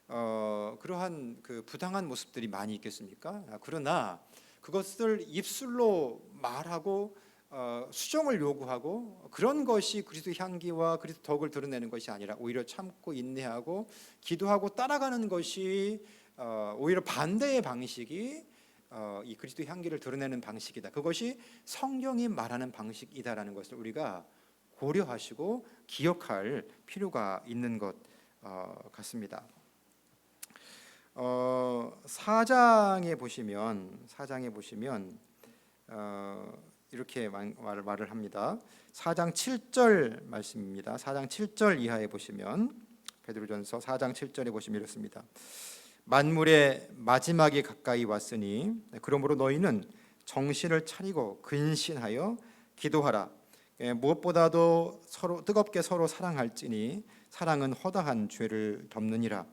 [SPEAKER 1] 그러한 그 부당한 모습들이 많이 있겠습니까? 그러나 그것을 입술로 말하고 수정을 요구하고 그런 것이 그리스도의 향기와 그리스도 덕을 드러내는 것이 아니라, 오히려 참고 인내하고 기도하고 따라가는 것이 오히려 반대의 방식이 이 그리스도의 향기를 드러내는 방식이다. 그것이 성경이 말하는 방식이다라는 것을 우리가 고려하시고 기억할 필요가 있는 것 같습니다. 4장에 보시면 이렇게 말을 합니다. 4장 7절 말씀입니다. 4장 7절 이하에 보시면, 베드로전서 4장 7절에 보시면 이렇습니다. 만물의 마지막이 가까이 왔으니 그러므로 너희는 정신을 차리고 근신하여 기도하라. 무엇보다도 서로 뜨겁게 서로 사랑할지니 사랑은 허다한 죄를 덮느니라.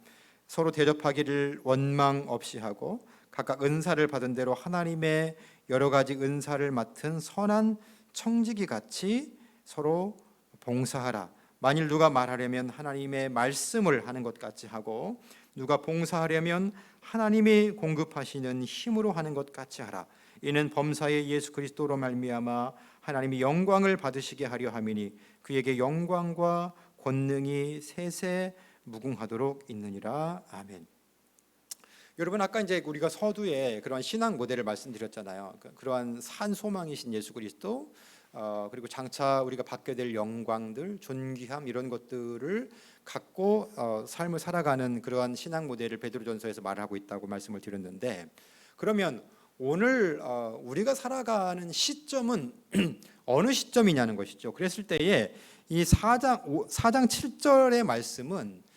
[SPEAKER 1] 서로 대접하기를 원망 없이 하고 각각 은사를 받은 대로 하나님의 여러 가지 은사를 맡은 선한 청지기 같이 서로 봉사하라. 만일 누가 말하려면 하나님의 말씀을 하는 것 같이 하고, 누가 봉사하려면 하나님이 공급하시는 힘으로 하는 것 같이 하라. 이는 범사의 예수 그리스도로 말미암아 하나님이 영광을 받으시게 하려 함이니 그에게 영광과 권능이 세세 무궁하도록 있느니라. 아멘. 여러분, 아까 이제 우리가 서두에 그러한 신앙 모델을 말씀드렸잖아요. 그러한 산 소망이신 예수 그리스도, 그리고 장차 우리가 받게 될 영광들, 존귀함, 이런 것들을 갖고 삶을 살아가는 그러한 신앙 모델을 베드로전서에서 말하고 있다고 말씀을 드렸는데, 그러면 오늘 우리가 살아가는 시점은 어느 시점이냐는 것이죠. 그랬을 때에 이 4장 7절의 말씀은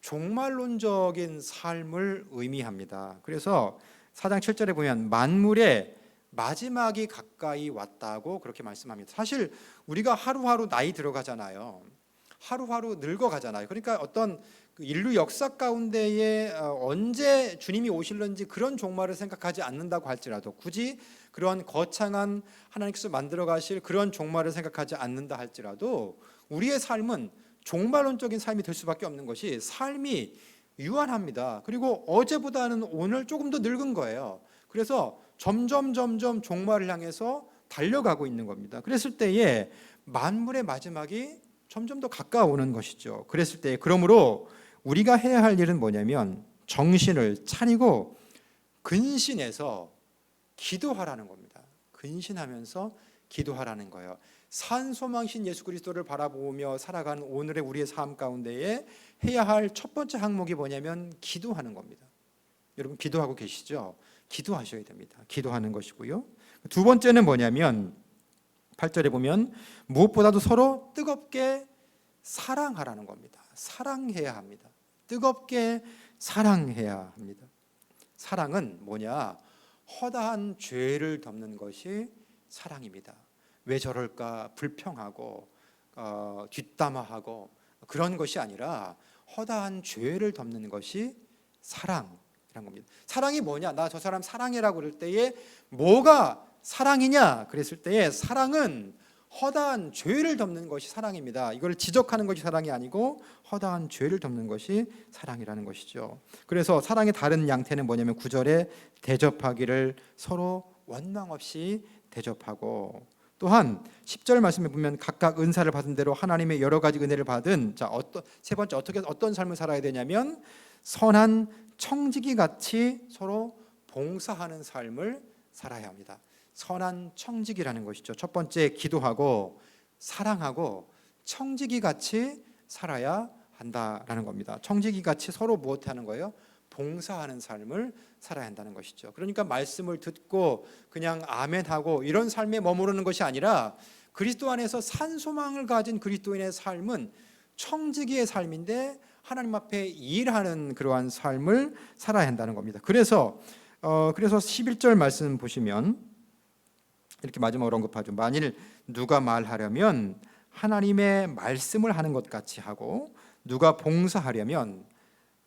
[SPEAKER 1] 종말론적인 삶을 의미합니다. 그래서 4장 7절에 보면 만물의 마지막이 가까이 왔다고 그렇게 말씀합니다. 사실 우리가 하루하루 나이 들어가잖아요. 하루하루 늙어가잖아요. 그러니까 어떤 그 인류 역사 가운데에 언제 주님이 오실는지 그런 종말을 생각하지 않는다고 할지라도, 굳이 그런 거창한 하나님께서 만들어 가실 그런 종말을 생각하지 않는다 할지라도, 우리의 삶은 종말론적인 삶이 될 수밖에 없는 것이, 삶이 유한합니다. 그리고 어제보다는 오늘 조금 더 늙은 거예요. 그래서 점점 종말을 향해서 달려가고 있는 겁니다. 그랬을 때에 만물의 마지막이 점점 더 가까워오는 것이죠. 그랬을 때, 그러므로 우리가 해야 할 일은 뭐냐면 정신을 차리고 근신해서 기도하라는 겁니다. 근신하면서 기도하라는 거예요. 산 소망신 예수 그리스도를 바라보며 살아가는 오늘의 우리의 삶 가운데에 해야 할 첫 번째 항목이 뭐냐면 기도하는 겁니다. 여러분 기도하고 계시죠? 기도하셔야 됩니다. 기도하는 것이고요. 두 번째는 뭐냐면 8절에 보면 무엇보다도 서로 뜨겁게 사랑하라는 겁니다. 사랑해야 합니다. 뜨겁게 사랑해야 합니다. 사랑은 뭐냐? 허다한 죄를 덮는 것이 사랑입니다. 왜 저럴까 불평하고 뒷담화하고 그런 것이 아니라 허다한 죄를 덮는 것이 사랑이라는 겁니다. 사랑이 뭐냐? 나 저 사람 사랑해라고 그럴 때에 뭐가 사랑이냐? 그랬을 때에 사랑은 허다한 죄를 덮는 것이 사랑입니다. 이걸 지적하는 것이 사랑이 아니고 허다한 죄를 덮는 것이 사랑이라는 것이죠. 그래서 사랑의 다른 양태는 뭐냐면 9절에 대접하기를 서로 원망 없이 대접하고, 또한 10절 말씀에 보면 각각 은사를 받은 대로 하나님의 여러 가지 은혜를 받은, 세 번째 어떤 삶을 살아야 되냐면 선한 청지기 같이 서로 봉사하는 삶을 살아야 합니다. 선한 청지기라는 것이죠. 첫 번째 기도하고 사랑하고 청지기 같이 살아야 한다라는 겁니다. 청지기 같이 서로 무엇 하는 거예요? 봉사하는 삶을 살아야 한다는 것이죠. 그러니까 말씀을 듣고 그냥 아멘하고 이런 삶에 머무르는 것이 아니라 그리스도 안에서 산 소망을 가진 그리스도인의 삶은 청지기의 삶인데 하나님 앞에 일하는 그러한 삶을 살아야 한다는 겁니다. 그래서 11절 말씀 보시면 이렇게 마지막으로 언급하죠. 만일 누가 말하려면 하나님의 말씀을 하는 것 같이 하고, 누가 봉사하려면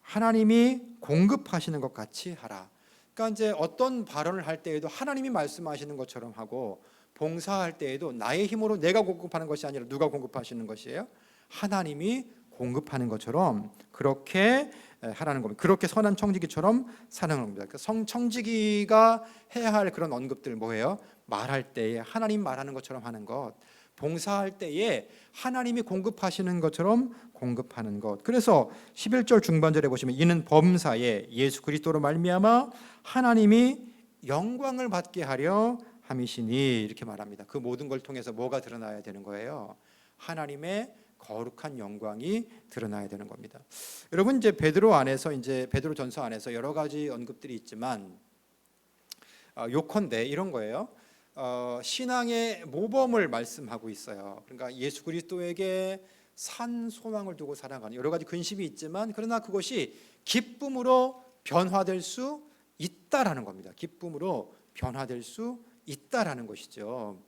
[SPEAKER 1] 하나님이 공급하시는 것 같이 하라. 그러니까 이제 어떤 발언을 할 때에도 하나님이 말씀하시는 것처럼 하고, 봉사할 때에도 나의 힘으로 내가 공급하는 것이 아니라 누가 공급하시는 것이에요? 하나님이 공급하는 것처럼 그렇게 하라는 겁니다. 그렇게 선한 청지기처럼 사는 겁니다. 그러니까 청지기가 해야 할 그런 언급들 뭐예요? 말할 때에 하나님 말하는 것처럼 하는 것, 봉사할 때에 하나님이 공급하시는 것처럼 공급하는 것. 그래서 11절 중반절에 보시면 이는 범사에 예수 그리스도로 말미암아 하나님이 영광을 받게 하려 함이시니, 이렇게 말합니다. 그 모든 걸 통해서 뭐가 드러나야 되는 거예요? 하나님의 거룩한 영광이 드러나야 되는 겁니다. 여러분 이제 베드로전서 안에서 여러 가지 언급들이 있지만 요컨대 이런 거예요. 신앙의 모범을 말씀하고 있어요. 그러니까 예수 그리스도에게 산 소망을 두고 살아가는 여러 가지 근심이 있지만, 그러나 그것이 기쁨으로 변화될 수 있다라는 겁니다. 기쁨으로 변화될 수 있다라는 것이죠.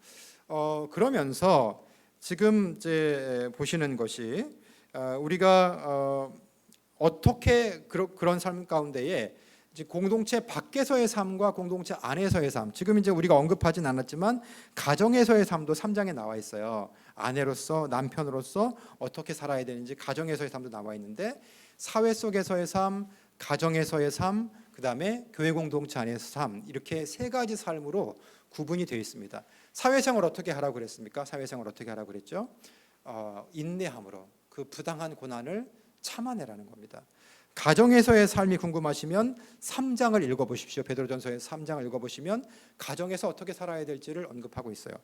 [SPEAKER 1] 그러면서 지금 이제 보시는 것이 우리가 어떻게 그런 삶 가운데에 이제 공동체 밖에서의 삶과 공동체 안에서의 삶, 지금 이제 우리가 언급하진 않았지만 가정에서의 삶도 3장에 나와 있어요. 아내로서, 남편으로서 어떻게 살아야 되는지 가정에서의 삶도 나와 있는데, 사회 속에서의 삶, 가정에서의 삶, 그다음에 교회 공동체 안에서 삶, 이렇게 세 가지 삶으로 구분이 되어 있습니다. 사회생활 어떻게 하라고 그랬습니까? 사회생활 어떻게 하라고 그랬죠? 인내함으로 그 부당한 고난을 참아내라는 겁니다. 가정에서의 삶이 궁금하시면 3장을 읽어보십시오. 베드로전서의 3장을 읽어보시면 가정에서 어떻게 살아야 될지를 언급하고 있어요.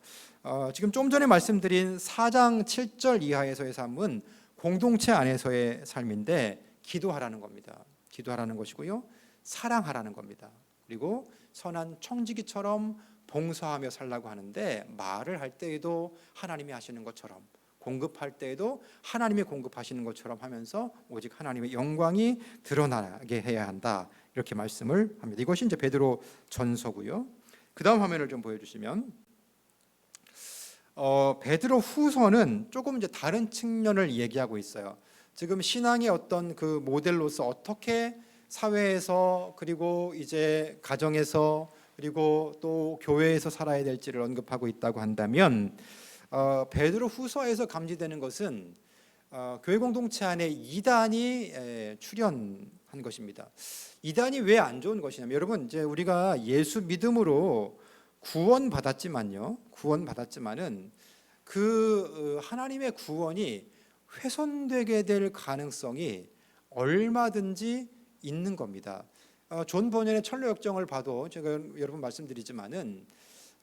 [SPEAKER 1] 지금 좀 전에 말씀드린 4장 7절 이하에서의 삶은 공동체 안에서의 삶인데 기도하라는 겁니다. 기도하라는 것이고요, 사랑하라는 겁니다. 그리고 선한 청지기처럼 봉사하며 살라고 하는데, 말을 할 때에도 하나님이 하시는 것처럼, 공급할 때에도 하나님이 공급하시는 것처럼 하면서 오직 하나님의 영광이 드러나게 해야 한다, 이렇게 말씀을 합니다. 이것이 이제 베드로 전서고요. 그 다음 화면을 좀 보여주시면 베드로 후서는 조금 이제 다른 측면을 얘기하고 있어요. 지금 신앙의 어떤 그 모델로서 어떻게 사회에서 그리고 이제 가정에서 그리고 또 교회에서 살아야 될지를 언급하고 있다고 한다면 베드로 후서에서 감지되는 것은 교회 공동체 안에 이단이 출현한 것입니다. 이단이 왜 안 좋은 것이냐면 여러분 이제 우리가 예수 믿음으로 구원받았지만은 그 하나님의 구원이 훼손되게 될 가능성이 얼마든지 있는 겁니다. 존 버년의 철로 역정을 봐도 제가 여러분 말씀드리지만은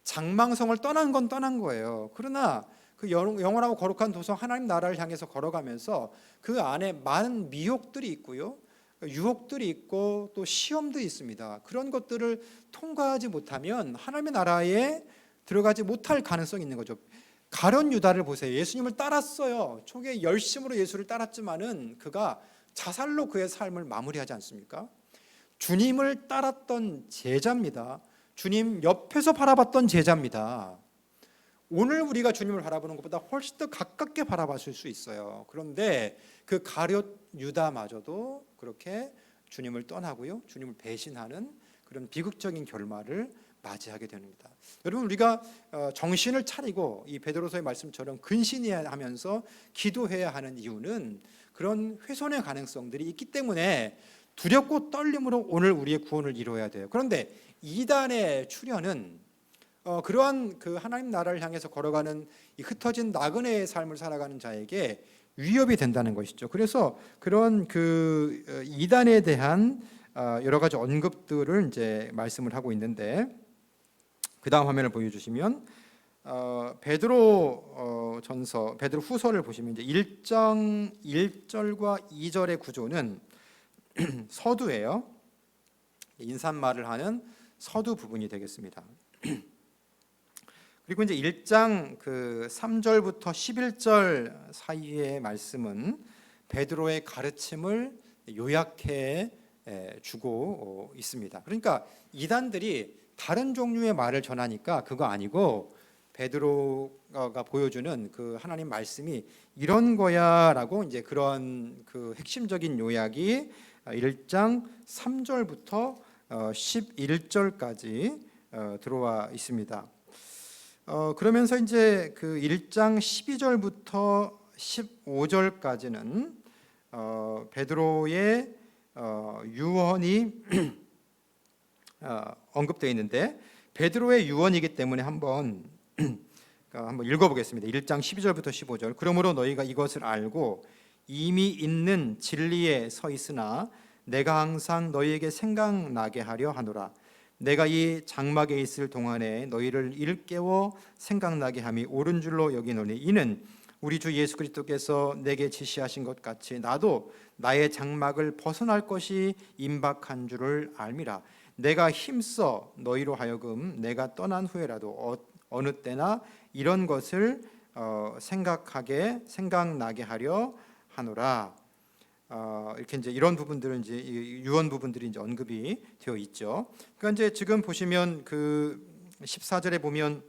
[SPEAKER 1] 장망성을 떠난 건 떠난 거예요. 그러나 그 영원하고 거룩한 도성 하나님 나라를 향해서 걸어가면서 그 안에 많은 미혹들이 있고요, 유혹들이 있고 또 시험도 있습니다. 그런 것들을 통과하지 못하면 하나님의 나라에 들어가지 못할 가능성이 있는 거죠. 가룟 유다를 보세요. 예수님을 따랐어요. 초기에 열심으로 예수를 따랐지만은 그가 자살로 그의 삶을 마무리하지 않습니까? 주님을 따랐던 제자입니다. 주님 옆에서 바라봤던 제자입니다. 오늘 우리가 주님을 바라보는 것보다 훨씬 더 가깝게 바라봤을 수 있어요. 그런데 그 가룟 유다마저도 그렇게 주님을 떠나고요, 주님을 배신하는 그런 비극적인 결말을 맞이하게 됩니다. 여러분 우리가 정신을 차리고 이 베드로서의 말씀처럼 근신해야 하면서 기도해야 하는 이유는 그런 훼손의 가능성들이 있기 때문에 두렵고 떨림으로 오늘 우리의 구원을 이루어야 돼요. 그런데 이단의 출현은 그러한 그 하나님 나라를 향해서 걸어가는 이 흩어진 나그네의 삶을 살아가는 자에게 위협이 된다는 것이죠. 그래서 그런 그 이단에 대한 여러 가지 언급들을 이제 말씀을 하고 있는데, 그 다음 화면을 보여주시면 베드로 전서, 베드로 후서를 보시면 이제 1장 1절과 2절의 구조는 서두예요. 인사말을 하는 서두 부분이 되겠습니다. 그리고 이제 1장 그 3절부터 11절 사이의 말씀은 베드로의 가르침을 요약해 주고 있습니다. 그러니까 이단들이 다른 종류의 말을 전하니까 그거 아니고 베드로가 보여주는 그 하나님 말씀이 이런 거야라고 이제 그런 그 핵심적인 요약이 1장 3절부터 11절까지 들어와 있습니다. 그러면서 이제 그 1장 12절부터 15절까지는 베드로의 유언이 언급되어 있는데, 베드로의 유언이기 때문에 한번 읽어보겠습니다. 1장 12절부터 15절. 그러므로 너희가 이것을 알고 이미 있는 진리에 서 있으나 내가 항상 너희에게 생각나게 하려 하노라. 내가 이 장막에 있을 동안에 너희를 일깨워 생각나게 함이 옳은 줄로 여기노니 이는 우리 주 예수 그리스도께서 내게 지시하신 것 같이 나도 나의 장막을 벗어날 것이 임박한 줄을 알미라. 내가 힘써 너희로 하여금 내가 떠난 후에라도 어느 때나 이런 것을 생각나게 하려 하노라. 이렇게 이제 이런 부분들은 이제 유언 부분들이 이제 언급이 되어 있죠. 그러니까 이제 지금 보시면 그 14절에 보면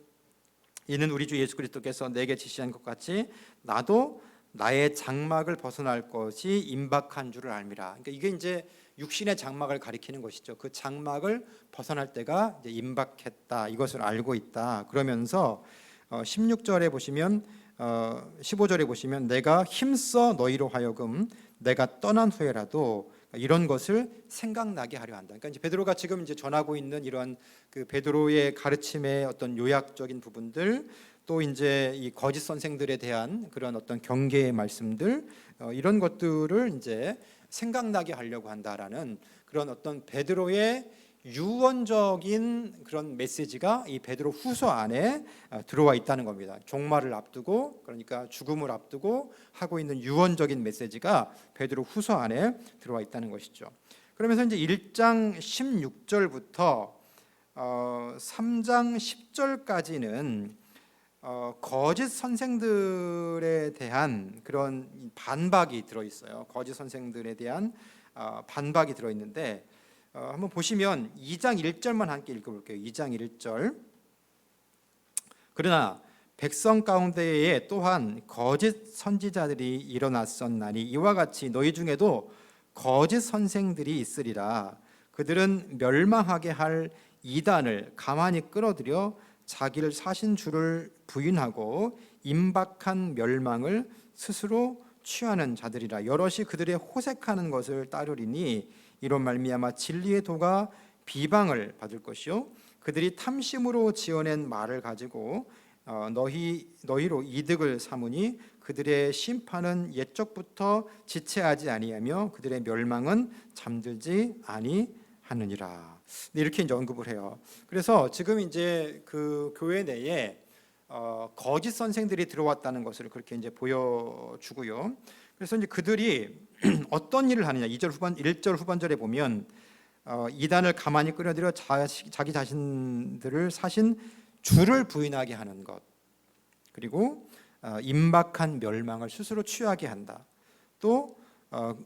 [SPEAKER 1] 이는 우리 주 예수 그리스도께서 내게 지시한 것 같이 나도 나의 장막을 벗어날 것이 임박한 줄을 알미라. 그러니까 이게 이제 육신의 장막을 가리키는 것이죠. 그 장막을 벗어날 때가 이제 임박했다. 이것을 알고 있다. 그러면서 16절에 보시면 15절에 보시면 내가 힘써 너희로 하여금 내가 떠난 후에라도 이런 것을 생각나게 하려 한다. 그러니까 이제 베드로가 지금 이제 전하고 있는 이런 그 베드로의 가르침의 어떤 요약적인 부분들, 또 이제 이 거짓 선생들에 대한 그런 어떤 경계의 말씀들, 이런 것들을 이제 생각나게 하려고 한다라는 그런 어떤 베드로의 유언적인 그런 메시지가 이 베드로 후서 안에 들어와 있다는 겁니다. 종말을 앞두고, 그러니까 죽음을 앞두고 하고 있는 유언적인 메시지가 베드로 후서 안에 들어와 있다는 것이죠. 그러면서 이제 1장 16절부터 3장 10절까지는 거짓 선생들에 대한 그런 반박이 들어 있어요. 거짓 선생들에 대한 반박이 들어 있는데, 한번 보시면 2장 1절만 함께 읽어볼게요. 2장 1절. 그러나 백성 가운데에 또한 거짓 선지자들이 일어났었나니 이와 같이 너희 중에도 거짓 선생들이 있으리라. 그들은 멸망하게 할 이단을 가만히 끌어들여 자기를 사신 주를 부인하고 임박한 멸망을 스스로 취하는 자들이라. 여럿이 그들의 호색하는 것을 따르리니 이로 말미암아 진리의 도가 비방을 받을 것이요 그들이 탐심으로 지어낸 말을 가지고 너희로 이득을 삼으니 그들의 심판은 옛적부터 지체하지 아니하며 그들의 멸망은 잠들지 아니하느니라. 이렇게 이제 언급을 해요. 그래서 지금 이제 그 교회 내에 거짓 선생들이 들어왔다는 것을 그렇게 이제 보여주고요. 그래서 이제 그들이 어떤 일을 하느냐. 1절 후반절에 보면 이단을 가만히 끌어들여 자기 자신들을 사신 주를 부인하게 하는 것, 그리고 임박한 멸망을 스스로 취하게 한다. 또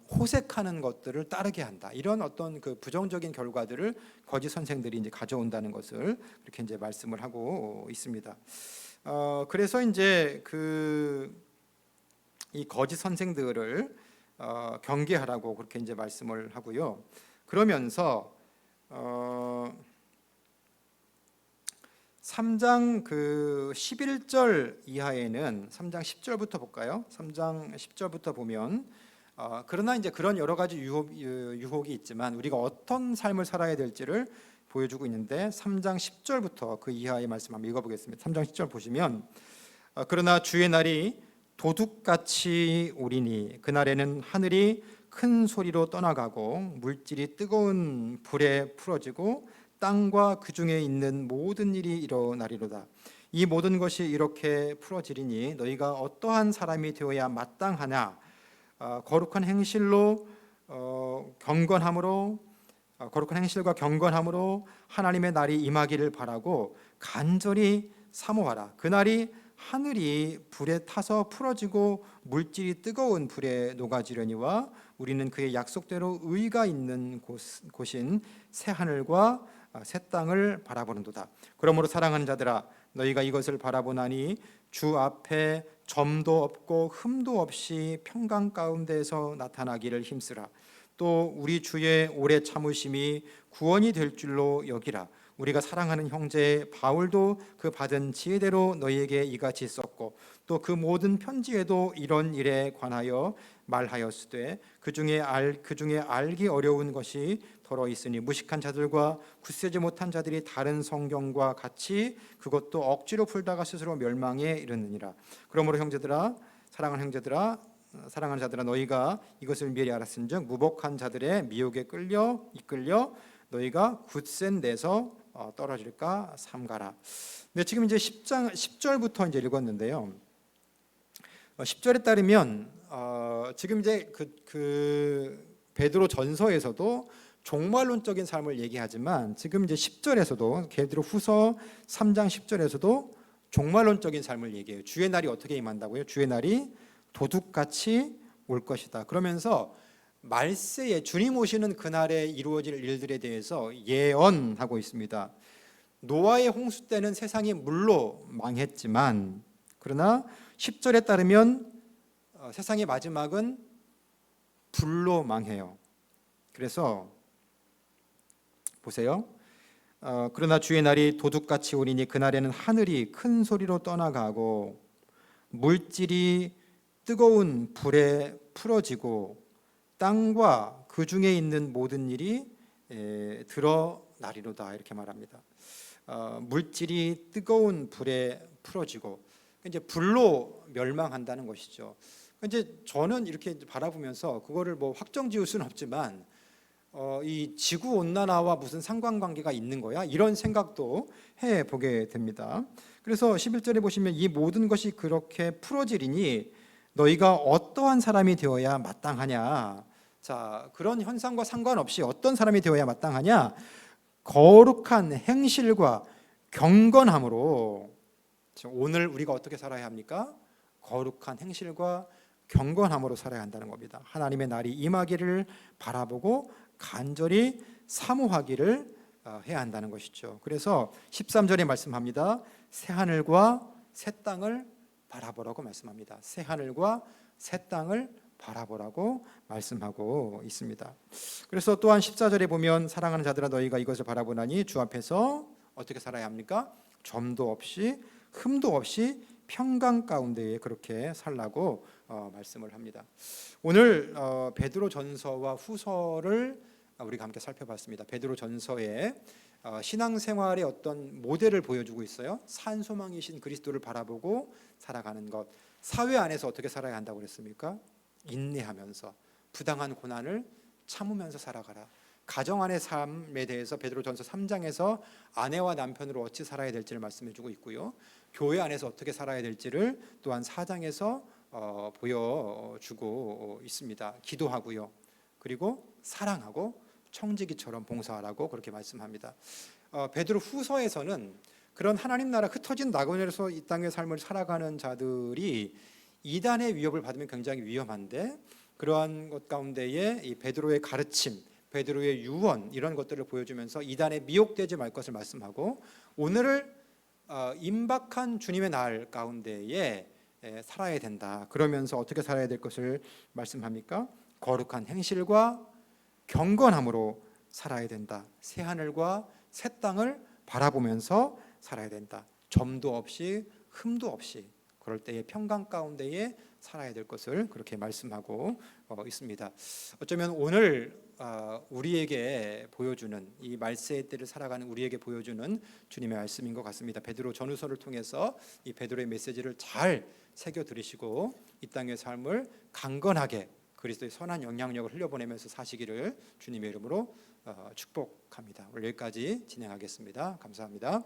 [SPEAKER 1] 호색하는 것들을 따르게 한다. 이런 어떤 그 부정적인 결과들을 거짓 선생들이 이제 가져온다는 것을 그렇게 이제 말씀을 하고 있습니다. 그래서 이제 이 거짓 선생들을 경계하라고 그렇게 이제 말씀을 하고요. 그러면서 3장 11절 이하에는 3장 10절부터 볼까요? 3장 10절부터 보면 그러나 이제 그런 여러 가지 유혹이 있지만 우리가 어떤 삶을 살아야 될지를 보여주고 있는데 3장 10절부터 그 이하의 말씀 한번 읽어보겠습니다. 3장 10절 보시면 그러나 주의 날이 도둑같이 오리니 그날에는 하늘이 큰 소리로 떠나가고 물질이 뜨거운 불에 풀어지고 땅과 그 중에 있는 모든 일이 일어나리로다. 이 모든 것이 이렇게 풀어지리니 너희가 어떠한 사람이 되어야 마땅하냐. 거룩한 행실과 경건함으로 하나님의 날이 임하기를 바라고 간절히 사모하라. 그날이 하늘이 불에 타서 풀어지고 물질이 뜨거운 불에 녹아지려니와 우리는 그의 약속대로 의가 있는 곳인 새 하늘과 새 땅을 바라보는도다. 그러므로 사랑하는 자들아 너희가 이것을 바라보나니 주 앞에 점도 없고 흠도 없이 평강 가운데서 나타나기를 힘쓰라. 또 우리 주의 오래 참으심이 구원이 될 줄로 여기라. 우리가 사랑하는 형제 바울도 그 받은 지혜대로 너희에게 이같이 썼고 또 그 모든 편지에도 이런 일에 관하여 말하였으되 그 중에 알기 어려운 것이 더러 있으니 무식한 자들과 굳세지 못한 자들이 다른 성경과 같이 그것도 억지로 풀다가 스스로 멸망에 이르느니라. 그러므로 형제들아 사랑하는 자들아 너희가 이것을 미리 알았은즉 무복한 자들의 미혹에 이끌려 너희가 굳센 데서 떨어질까 삼가라. 네, 지금 이제 10절부터 이제 읽었는데요. 10절에 따르면 지금 이제 그 베드로 전서에서도 종말론적인 삶을 얘기하지만 지금 이제 10절에서도 베드로 후서 3장 10절에서도 종말론적인 삶을 얘기해요. 주의 날이 어떻게 임한다고요? 주의 날이 도둑같이 올 것이다. 그러면서 말세에 주님 오시는 그날에 이루어질 일들에 대해서 예언하고 있습니다. 노아의 홍수 때는 세상이 물로 망했지만 그러나 10절에 따르면 세상의 마지막은 불로 망해요. 그래서 보세요. 그러나 주의 날이 도둑같이 오리니 그날에는 하늘이 큰 소리로 떠나가고 물질이 뜨거운 불에 풀어지고 땅과 그 중에 있는 모든 일이 드러나리로다 이렇게 말합니다. 물질이 뜨거운 불에 풀어지고 이제 불로 멸망한다는 것이죠. 이제 저는 이렇게 바라보면서 그거를 뭐 확정 지을 수는 없지만 이 지구 온난화와 무슨 상관관계가 있는 거야? 이런 생각도 해 보게 됩니다. 그래서 11절에 보시면 이 모든 것이 그렇게 풀어지리니 너희가 어떠한 사람이 되어야 마땅하냐? 자, 그런 현상과 상관없이 어떤 사람이 되어야 마땅하냐? 거룩한 행실과 경건함으로. 오늘 우리가 어떻게 살아야 합니까? 거룩한 행실과 경건함으로 살아야 한다는 겁니다. 하나님의 날이 임하기를 바라보고 간절히 사모하기를 해야 한다는 것이죠. 그래서 13절에 말씀합니다. 새 하늘과 새 땅을 바라보라고 말씀합니다. 새 하늘과 새 땅을 바라보라고 말씀하고 있습니다. 그래서 또한 14절에 보면 사랑하는 자들아 너희가 이것을 바라보나니 주 앞에서 어떻게 살아야 합니까? 점도 없이 흠도 없이 평강 가운데에 그렇게 살라고 말씀을 합니다. 오늘 베드로 전서와 후서를 우리가 함께 살펴봤습니다. 베드로 전서에 신앙생활의 어떤 모델을 보여주고 있어요. 산소망이신 그리스도를 바라보고 살아가는 것. 사회 안에서 어떻게 살아야 한다고 그랬습니까? 인내하면서 부당한 고난을 참으면서 살아가라. 가정 안의 삶에 대해서 베드로전서 3장에서 아내와 남편으로 어찌 살아야 될지를 말씀해주고 있고요. 교회 안에서 어떻게 살아야 될지를 또한 4장에서 보여주고 있습니다. 기도하고요. 그리고 사랑하고 청지기처럼 봉사하라고 그렇게 말씀합니다. 베드로 후서에서는 그런 하나님 나라 흩어진 낙원에서 이 땅의 삶을 살아가는 자들이 이단의 위협을 받으면 굉장히 위험한데 그러한 것 가운데에 이 베드로의 가르침, 베드로의 유언 이런 것들을 보여주면서 이단에 미혹되지 말 것을 말씀하고 오늘을 임박한 주님의 날 가운데에 살아야 된다. 그러면서 어떻게 살아야 될 것을 말씀합니까? 거룩한 행실과 경건함으로 살아야 된다. 새 하늘과 새 땅을 바라보면서 살아야 된다. 점도 없이 흠도 없이 그럴 때의 평강 가운데에 살아야 될 것을 그렇게 말씀하고 있습니다. 어쩌면 오늘 우리에게 보여주는 이 말세의 때를 살아가는 우리에게 보여주는 주님의 말씀인 것 같습니다. 베드로 전후서를 통해서 이 베드로의 메시지를 잘 새겨 들으시고 이 땅의 삶을 강건하게 그리스도의 선한 영향력을 흘려보내면서 사시기를 주님의 이름으로 축복합니다. 오늘 여기까지 진행하겠습니다. 감사합니다.